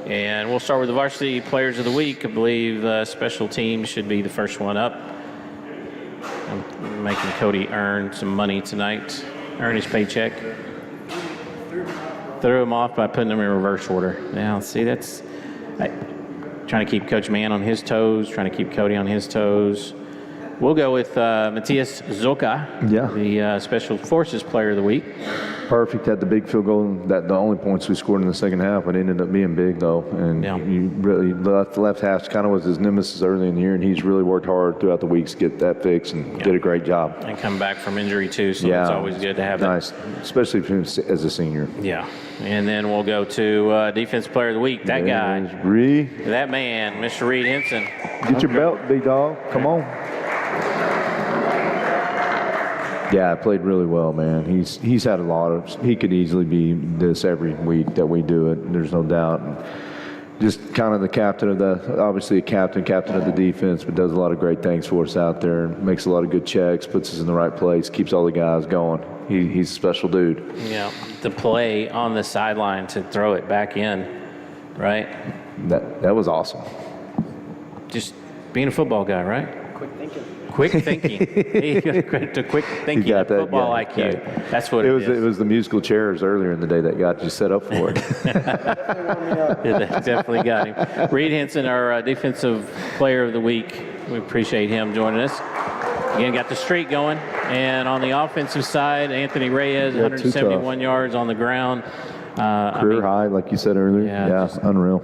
And we'll start with the varsity players of the week. I believe special teams should be the first one up. I'm making Cody earn some money tonight, earn his paycheck. Threw him off by putting them in reverse order. Now, see, that's trying to keep Coach Mann on his toes, trying to keep Cody on his toes. We'll go with Matthias Zoka, the Special Forces Player of the Week. Perfect. Had the big field goal. That the only points we scored in the second half, but it ended up being big though. And you really left half kind of was his nemesis early in the year, and he's really worked hard throughout the weeks to get that fixed and did a great job. And come back from injury too, so it's always good to have nice, especially as a senior. Yeah. And then we'll go to Defense Player of the Week. That guy, that man, Mr. Reed Henson. Get your belt, big dog. Come on. Yeah, played really well, man. He's had a lot of. He could easily be this every week that we do it. There's no doubt. And just kind of the captain of obviously a captain of the defense, but does a lot of great things for us out there. Makes a lot of good checks, puts us in the right place, keeps all the guys going. He's a special dude. Yeah, the play on the sideline to throw it back in, right? That was awesome. Just being a football guy, right? Quick thinking. To quick thinking, got that, football IQ. Yeah. That's what it is. It was the musical chairs earlier in the day that got you set up for it. That definitely got him. Reed Henson, our defensive player of the week. We appreciate him joining us. Again, got the streak going. And on the offensive side, Anthony Reyes, 171 yards on the ground. Career high, like you said earlier. Yeah, unreal.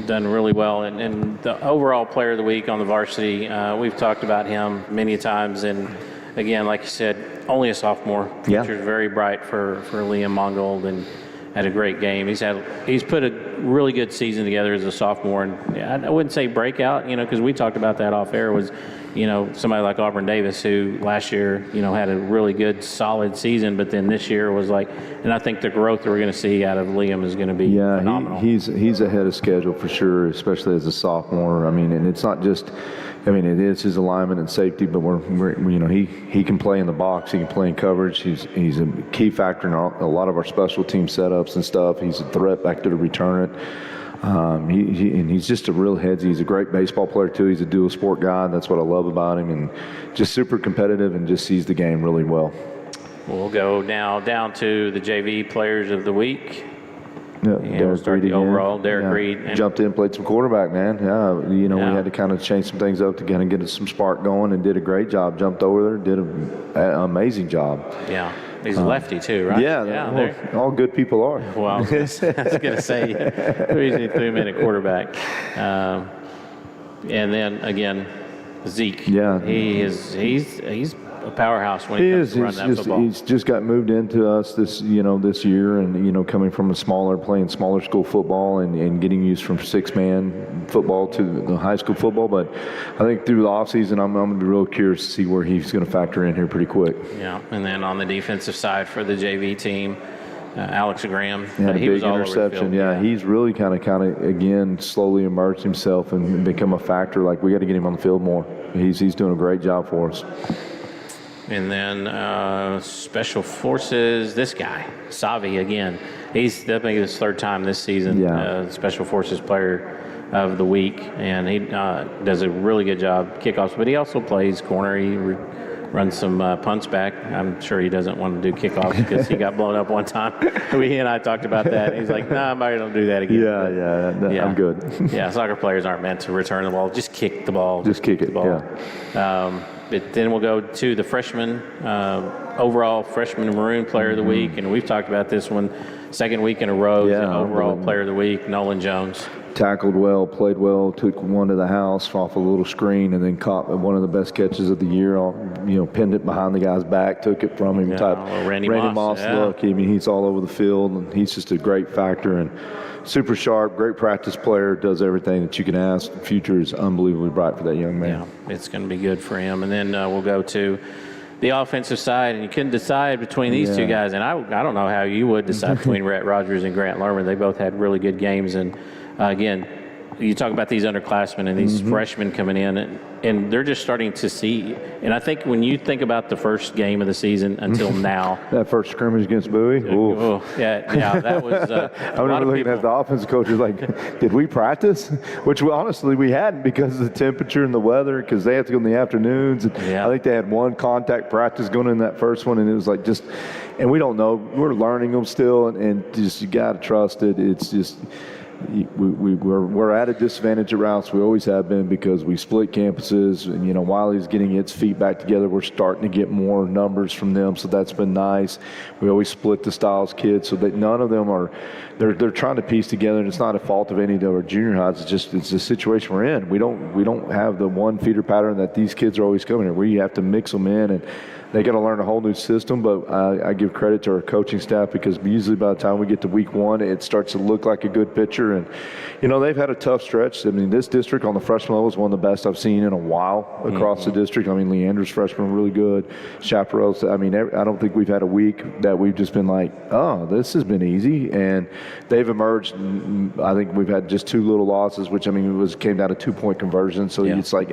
Done really well. And the overall player of the week on the varsity, we've talked about him many times. And again, like you said, only a sophomore. Future's very bright for Liam Mongold, and had a great game. He's put a really good season together as a sophomore. And I wouldn't say breakout, because we talked about that off air, was somebody like Auburn Davis, who last year, had a really good, solid season, but then this year was and I think the growth that we're going to see out of Liam is going to be phenomenal. He's ahead of schedule for sure, especially as a sophomore. I mean, and it's not just, it is his alignment and safety, but he can play in the box, he can play in coverage. He's a key factor in a lot of our special team setups and stuff. He's a threat back to the return it. And he's just a real heads. He's a great baseball player too. He's a dual sport guy. That's what I love about him, and just super competitive and just sees the game really well. We'll go now down to the JV players of the week. Yeah, we'll start the overall. Derek Reed jumped in, played some quarterback, man. We had to kind of change some things up to kind of get some spark going, and did a great job. Jumped over there, did an amazing job. Yeah. He's a lefty too, right? Yeah, all good people are. Well, I was going to say, he's a 3-minute quarterback. And then again, Zeke. Yeah, he's a powerhouse when he comes to run that football. He's just got moved into us this year, and coming from playing smaller school football and getting used from 6-man football to the high school football. But I think through the offseason, I'm going to be real curious to see where he's going to factor in here pretty quick. Yeah, and then on the defensive side for the JV team, Alex Graham. He had a big interception. Yeah, he's really kind of again slowly emerged himself and become a factor. Like, we got to get him on the field more. He's doing a great job for us. And then Special Forces, this guy, Savi, again. He's definitely his third time this season, Special Forces Player of the Week. And he does a really good job kickoffs, but he also plays corner. He runs some punts back. I'm sure he doesn't want to do kickoffs because he got blown up one time. He and I talked about that. He's like, I'm not going to do that again. Yeah, I'm good. Yeah, soccer players aren't meant to return the ball. Just kick the ball. Just kick it, But then we'll go to the freshman, overall freshman maroon player of the week. And we've talked about this one, second week in a row, overall player of the week, Nolan Jones. tackled well, played well, took one to the house off a little screen, and then caught one of the best catches of the year. Pinned it behind the guy's back, took it from him. Type Randy Moss look. I mean, he's all over the field, and he's just a great factor and super sharp, great practice player, does everything that you can ask. The future is unbelievably bright for that young man. Yeah, it's going to be good for him. And then we'll go to the offensive side, and you couldn't decide between these two guys. And I don't know how you would decide between Rhett Rogers and Grant Lerman. They both had really good games. And, again, you talk about these underclassmen and these freshmen coming in, and they're just starting to see. And I think when you think about the first game of the season until now. That first scrimmage against Bowie? Yeah, that was I remember looking at the offensive coaches like, did we practice? Which honestly we hadn't because of the temperature and the weather, because they had to go in the afternoons. And I think they had one contact practice going in that first one, and it was like just – and we don't know. We're learning them still, and just you got to trust it. It's just – we're at a disadvantage at routes. We always have been because we split campuses, and while he's getting its feet back together, we're starting to get more numbers from them, so that's been nice. We always split the styles kids so that none of them are they're trying to piece together, and it's not a fault of any of our junior highs. It's the situation we're in. We don't have the one feeder pattern that these kids are always coming in. We have to mix them in, and they got to learn a whole new system, but I give credit to our coaching staff because usually by the time we get to week one, it starts to look like a good picture. And, they've had a tough stretch. I mean, this district on the freshman level is one of the best I've seen in a while across the district. I mean, Leander's freshman really good. Chaparral's, I mean, I don't think we've had a week that we've just been like, oh, this has been easy. And they've emerged. I think we've had just 2 little losses, which, I mean, came down to 2-point conversion. So it's like,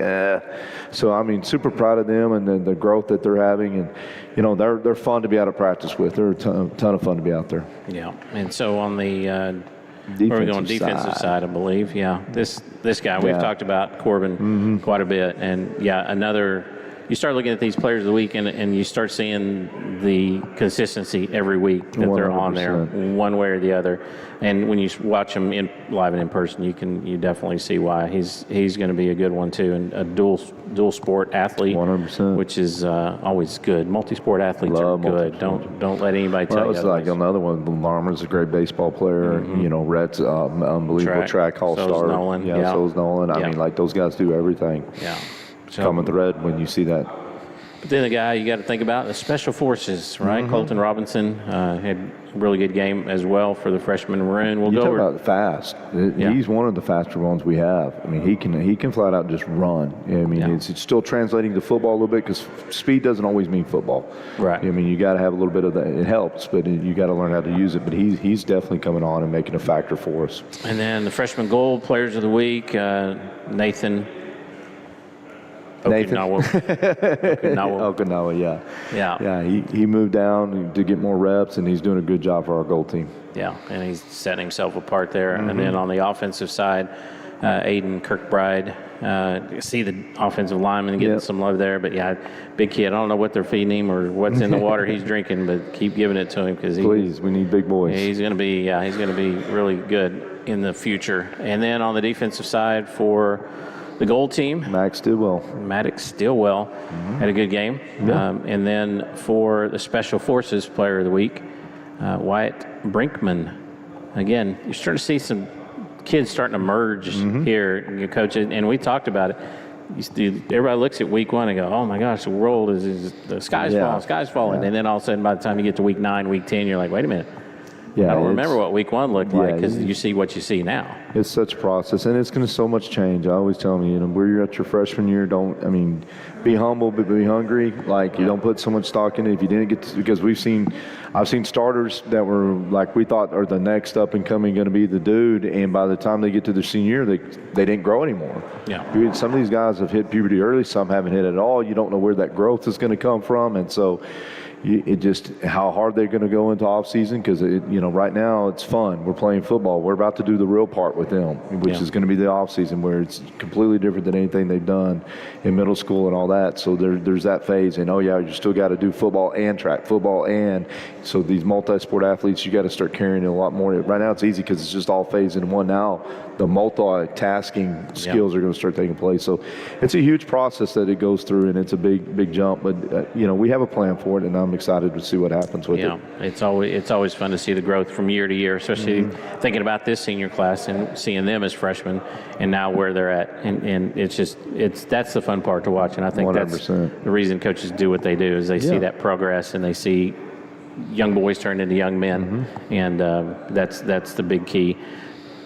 So, I mean, super proud of them and the growth that they're having. And, they're fun to be out of practice with. They're a ton of fun to be out there. Yeah. And so on the defensive side, I believe. Yeah. This guy, we've talked about Corbin quite a bit. And, you start looking at these players of the week and you start seeing the consistency every week that 100%. They're on there one way or the other. And when you watch them live and in person, you definitely see why he's going to be a good one too, and a dual sport athlete, 100%, which is always good. Multi-sport athletes are good. Don't let anybody tell you. It's like another one. Larmer's a great baseball player. Rhett's unbelievable track all-star. So is Nolan. So is Nolan. I mean, like those guys do everything. Yeah. Common thread when you see that. But then the guy you got to think about, the special forces, right? Colton Robinson had a really good game as well for the freshman maroon. We'll talk about fast. He's one of the faster ones we have. I mean, he can flat out just run. I mean, it's still translating to football a little bit because speed doesn't always mean football. Right. I mean, you got to have a little bit of that. It helps, but you got to learn how to use it. But he's definitely coming on and making a factor for us. And then the freshman gold players of the week, Nathan. Okinawa, yeah. He moved down to get more reps, and he's doing a good job for our gold team. Yeah, and he's setting himself apart there. And then on the offensive side, Aiden Kirkbride, see the offensive lineman getting some love there. But big kid. I don't know what they're feeding him or what's in the water he's drinking, but keep giving it to him because please, we need big boys. He's going to be really good in the future. And then on the defensive side for the gold team, Maddox Stillwell had a good game. And then for the special forces player of the week, Wyatt Brinkman. Again, you're starting to see some kids starting to merge here, Coach. And we talked about it. Everybody looks at week 1 and go, oh my gosh, the world is the sky's falling. And then all of a sudden, by the time you get to week 9, week 10, you're like, wait a minute. I don't remember what week 1 looked like because you see what you see now. It's such a process, and it's going to so much change. I always tell them, where you're at your freshman year, be humble, but be hungry. Like, you don't put so much stock in it if you didn't get to, because I've seen starters that were like we thought are the next up and coming going to be the dude, and by the time they get to their senior year, they didn't grow anymore. Yeah. Some of these guys have hit puberty early, some haven't hit it at all. You don't know where that growth is going to come from, and so it just how hard they're going to go into off season because right now it's fun. We're playing football. We're about to do the real part with them, which is going to be the off season where it's completely different than anything they've done in middle school and all that. So there's that phase, and you still got to do football and track, and so these multi-sport athletes, you got to start carrying it a lot more. Right now it's easy because it's just all phased in one. Now the multitasking skills are going to start taking place. So it's a huge process that it goes through, and it's a big jump. But we have a plan for it, and I'm excited to see what happens with it. It's always fun to see the growth from year to year, especially thinking about this senior class and seeing them as freshmen and now where they're at. And that's the fun part to watch. And I think 100%. that's the reason coaches do what they do is they see that progress and they see young boys turn into young men. And that's the big key.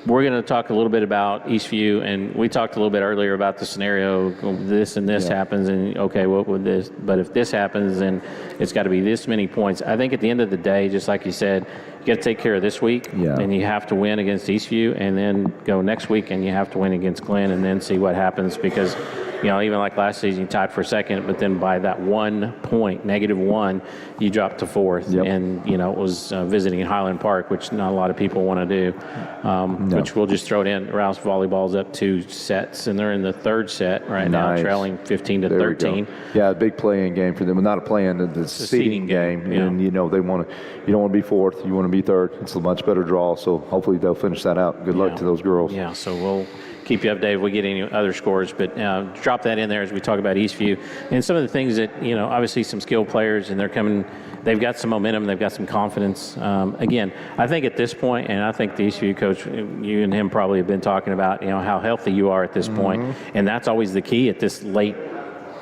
We're going to talk a little bit about Eastview, and we talked a little bit earlier about the scenario, this and this happens, and okay, what would this, but if this happens, then it's got to be this many points. I think at the end of the day, just like you said, you got to take care of this week, and you have to win against Eastview, and then go next week, and you have to win against Glenn, and then see what happens, because even like last season, you tied for second, but then by that 1 point, -1, you dropped to fourth. And, it was visiting Highland Park, which not a lot of people want to do, which we'll just throw it in. Rouse Volleyball's up 2 sets, and they're in the third set right now, trailing 15-13. Yeah, a big play-in game for them. Well, not a play-in, the seeding game. And, they want to, you don't want to be fourth, you want to be third. It's a much better draw, so hopefully they'll finish that out. Good luck to those girls. Yeah, so we'll keep you updated if we get any other scores, but drop that in there as we talk about Eastview and some of the things that obviously some skilled players, and they've got some momentum, they've got some confidence. Again, I think at this point, and I think the Eastview coach, you and him probably have been talking about how healthy you are at this point, and that's always the key at this late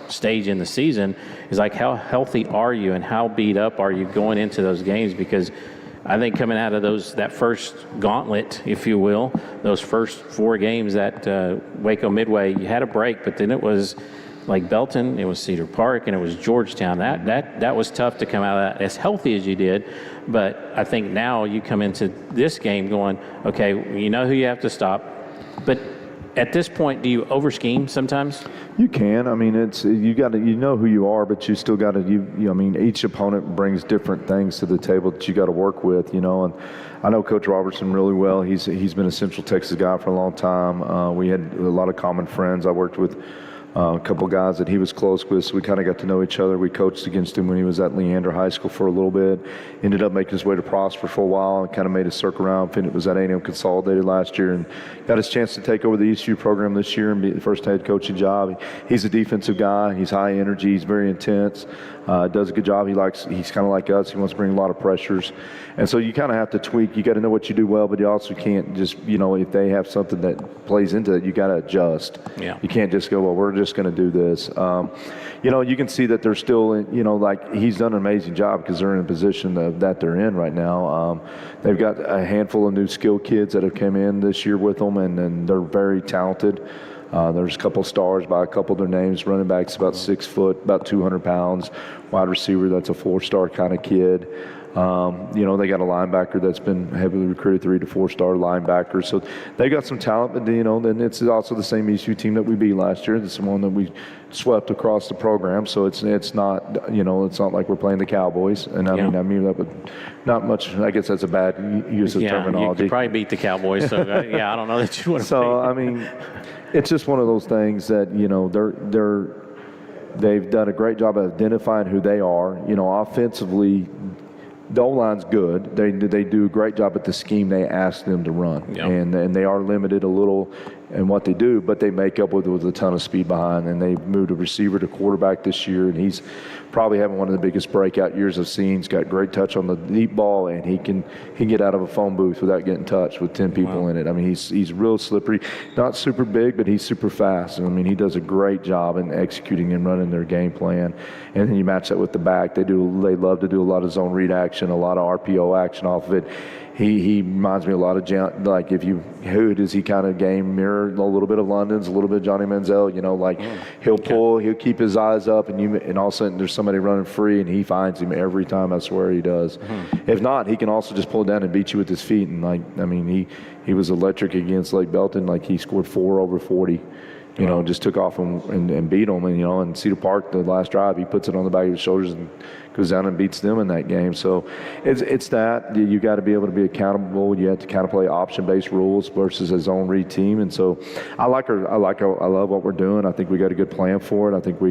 stage in the season is like how healthy are you and how beat up are you going into those games, because I think coming out of that first gauntlet, if you will, those first 4 games at Waco Midway, you had a break, but then it was like Belton, it was Cedar Park, and it was Georgetown. That was tough to come out of that as healthy as you did. But I think now you come into this game going, okay, you know who you have to stop, but at this point, do you over-scheme sometimes? You can. I mean, you know who you are, but you still got to. I mean, each opponent brings different things to the table that you got to work with. And I know Coach Robertson really well. He's been a Central Texas guy for a long time. We had a lot of common friends. I worked with a couple guys that he was close with, so we kind of got to know each other. We coached against him when he was at Leander High School for a little bit. Ended up making his way to Prosper for a while and kind of made a circle around. It was at A&M Consolidated last year and got his chance to take over the Eastview program this year and be the first head coaching job. He's a defensive guy. He's high energy. He's very intense. Does a good job. He's kind of like us. He wants to bring a lot of pressures. And so you kind of have to tweak. You got to know what you do well, but you also can't just, if they have something that plays into it, you got to adjust. Yeah. You can't just go, well, we're just going to do this. You can see that they're still, like he's done an amazing job because they're in a position that they're in right now. They've got a handful of new skilled kids that have come in this year with them, and they're very talented. There's a couple stars by a couple of their names. Running back's about 6 foot, about 200 pounds. Wide receiver, that's a 4-star kind of kid. They got a linebacker that's been heavily recruited, 3 to 4-star linebacker. So they got some talent, but then it's also the same Eastview team that we beat last year. It's the one that we swept across the program. So it's not it's not like we're playing the Cowboys. And I mean that would not much. I guess that's a bad use of terminology. You could probably beat the Cowboys. So I don't know that you want to. So I mean, it's just one of those things that they've done a great job of identifying who they are. Offensively, the O-line's good. They do a great job at the scheme they ask them to run. Yep. And they are limited a little in what they do, but they make up with a ton of speed behind. And they moved a receiver to quarterback this year, and he's probably having one of the biggest breakout years I've seen. He's got great touch on the deep ball, and he can get out of a phone booth without getting touched with 10 people in it. I mean, he's real slippery. Not super big, but he's super fast. And I mean, he does a great job in executing and running their game plan. And then you match that with the back. They love to do a lot of zone read action, a lot of RPO action off of it. He reminds me a lot of like who does he kind of game mirror a little bit of London's, a little bit of Johnny Manziel, he'll pull, he'll keep his eyes up, and all of a sudden there's somebody running free and he finds him every time. I swear he does. If not, he can also just pull down and beat you with his feet. And he was electric against Lake Belton. Like he scored 4 over 40. Just took off and beat them. And Cedar Park, the last drive, he puts it on the back of his shoulders and goes down and beats them in that game. So it's that you got to be able to be accountable. You have to kind of play option-based rules versus a zone read team. And so I love what we're doing. I think we got a good plan for it. I think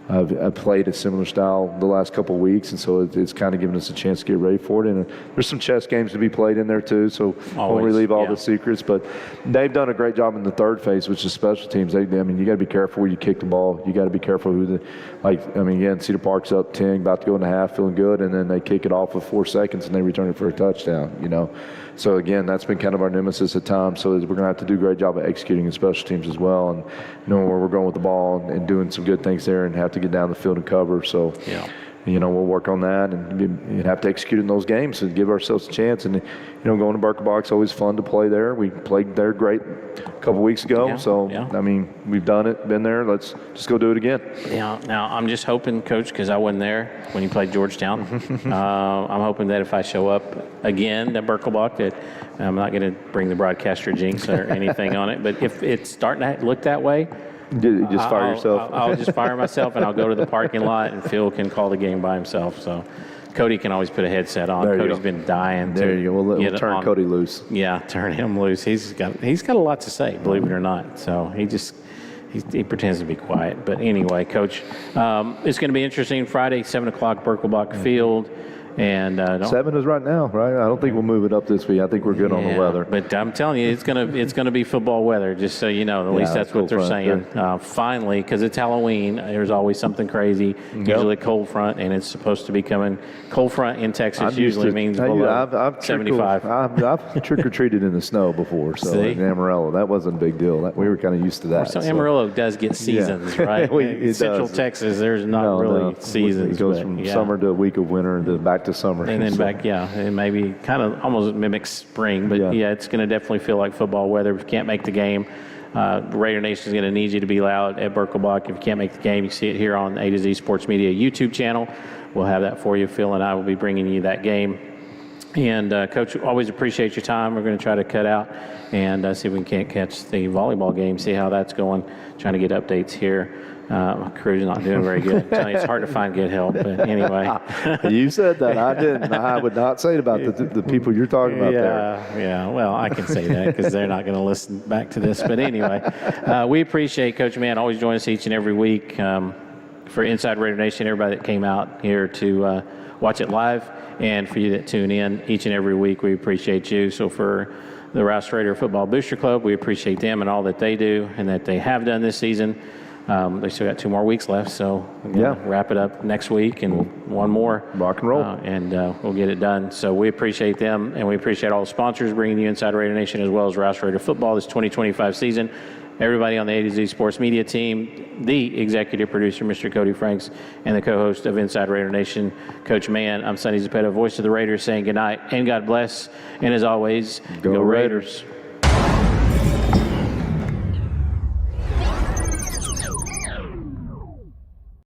I've played a similar style the last couple of weeks, and so it's kind of given us a chance to get ready for it. And there's some chess games to be played in there too, so won't relieve all the secrets. But they've done a great job in the third phase, which is special teams. I mean, you got to be careful where you kick the ball. You got to be careful again, Cedar Park's up 10, about to go in the half, feeling good, and then they kick it off with 4 seconds and they return it for a touchdown. So again, that's been kind of our nemesis at times. So we're going to have to do a great job of executing in special teams as well, and knowing where we're going with the ball and doing some good things there, and have to get down the field and cover. So we'll work on that, and you have to execute in those games and give ourselves a chance. And going to Birkenbach's always fun to play there. We played there great a couple weeks ago. I mean, we've done it, been there. Let's just go do it again. Yeah. Now I'm just hoping, Coach, because I wasn't there when you played Georgetown. I'm hoping that if I show up again at Birkelbach, that I'm not going to bring the broadcaster jinx or anything on it. But if it's starting to look that way, just fire yourself. I'll just fire myself, and I'll go to the parking lot, and Phil can call the game by himself. So Cody can always put a headset on. Cody's been dying. There you go. We'll turn Cody loose. Yeah, turn him loose. He's got a lot to say, believe it or not. So he pretends to be quiet. But anyway, Coach, it's going to be interesting. Friday, 7 o'clock, Birkelbach Field. And 7 is right now, right? I don't think we'll move it up this week. I think we're good on the weather. But I'm telling you, it's gonna be football weather. Just so you know, at least that's what they're saying. Finally, because it's Halloween, there's always something crazy. Usually cold front, and it's supposed to be coming. Cold front in Texas usually means below 75. I've trick or treated in the snow before, so in Amarillo, that wasn't a big deal. We were kind of used to that. So Amarillo does get seasons, right? Central Texas, there's not really seasons. It goes from summer to a week of winter and then back to summer. And then back, and maybe kind of almost mimics spring. But it's going to definitely feel like football weather. If you can't make the game, Raider Nation is going to need you to be loud at Birkelbach. If you can't make the game, you see it here on A to Z Sports Media YouTube channel. We'll have that for you. Phil and I will be bringing you that game. And Coach, always appreciate your time. We're going to try to cut out and see if we can't catch the volleyball game, see how that's going, trying to get updates here. My crew's not doing very good. I'm telling you, it's hard to find good help. But anyway. You said that. I didn't. I would not say about the people you're talking about there. Yeah, well, I can say that because they're not going to listen back to this. But anyway, we appreciate Coach Mann always joining us each and every week. For Inside Raider Nation, everybody that came out here to watch it live, and for you that tune in each and every week, we appreciate you. So for the Rouse Raider Football Booster Club, we appreciate them and all that they do and that they have done this season. They still got 2 more weeks left, so wrap it up next week and one more. Rock and roll. And we'll get it done. So we appreciate them, and we appreciate all the sponsors bringing you Inside Raider Nation as well as Rouse Raider Football this 2025 season. Everybody on the A to Z Sports Media team, the executive producer, Mr. Cody Franks, and the co-host of Inside Raider Nation, Coach Mann. I'm Sonny Zappetta, voice of the Raiders, saying good night and God bless. And as always, go Raiders.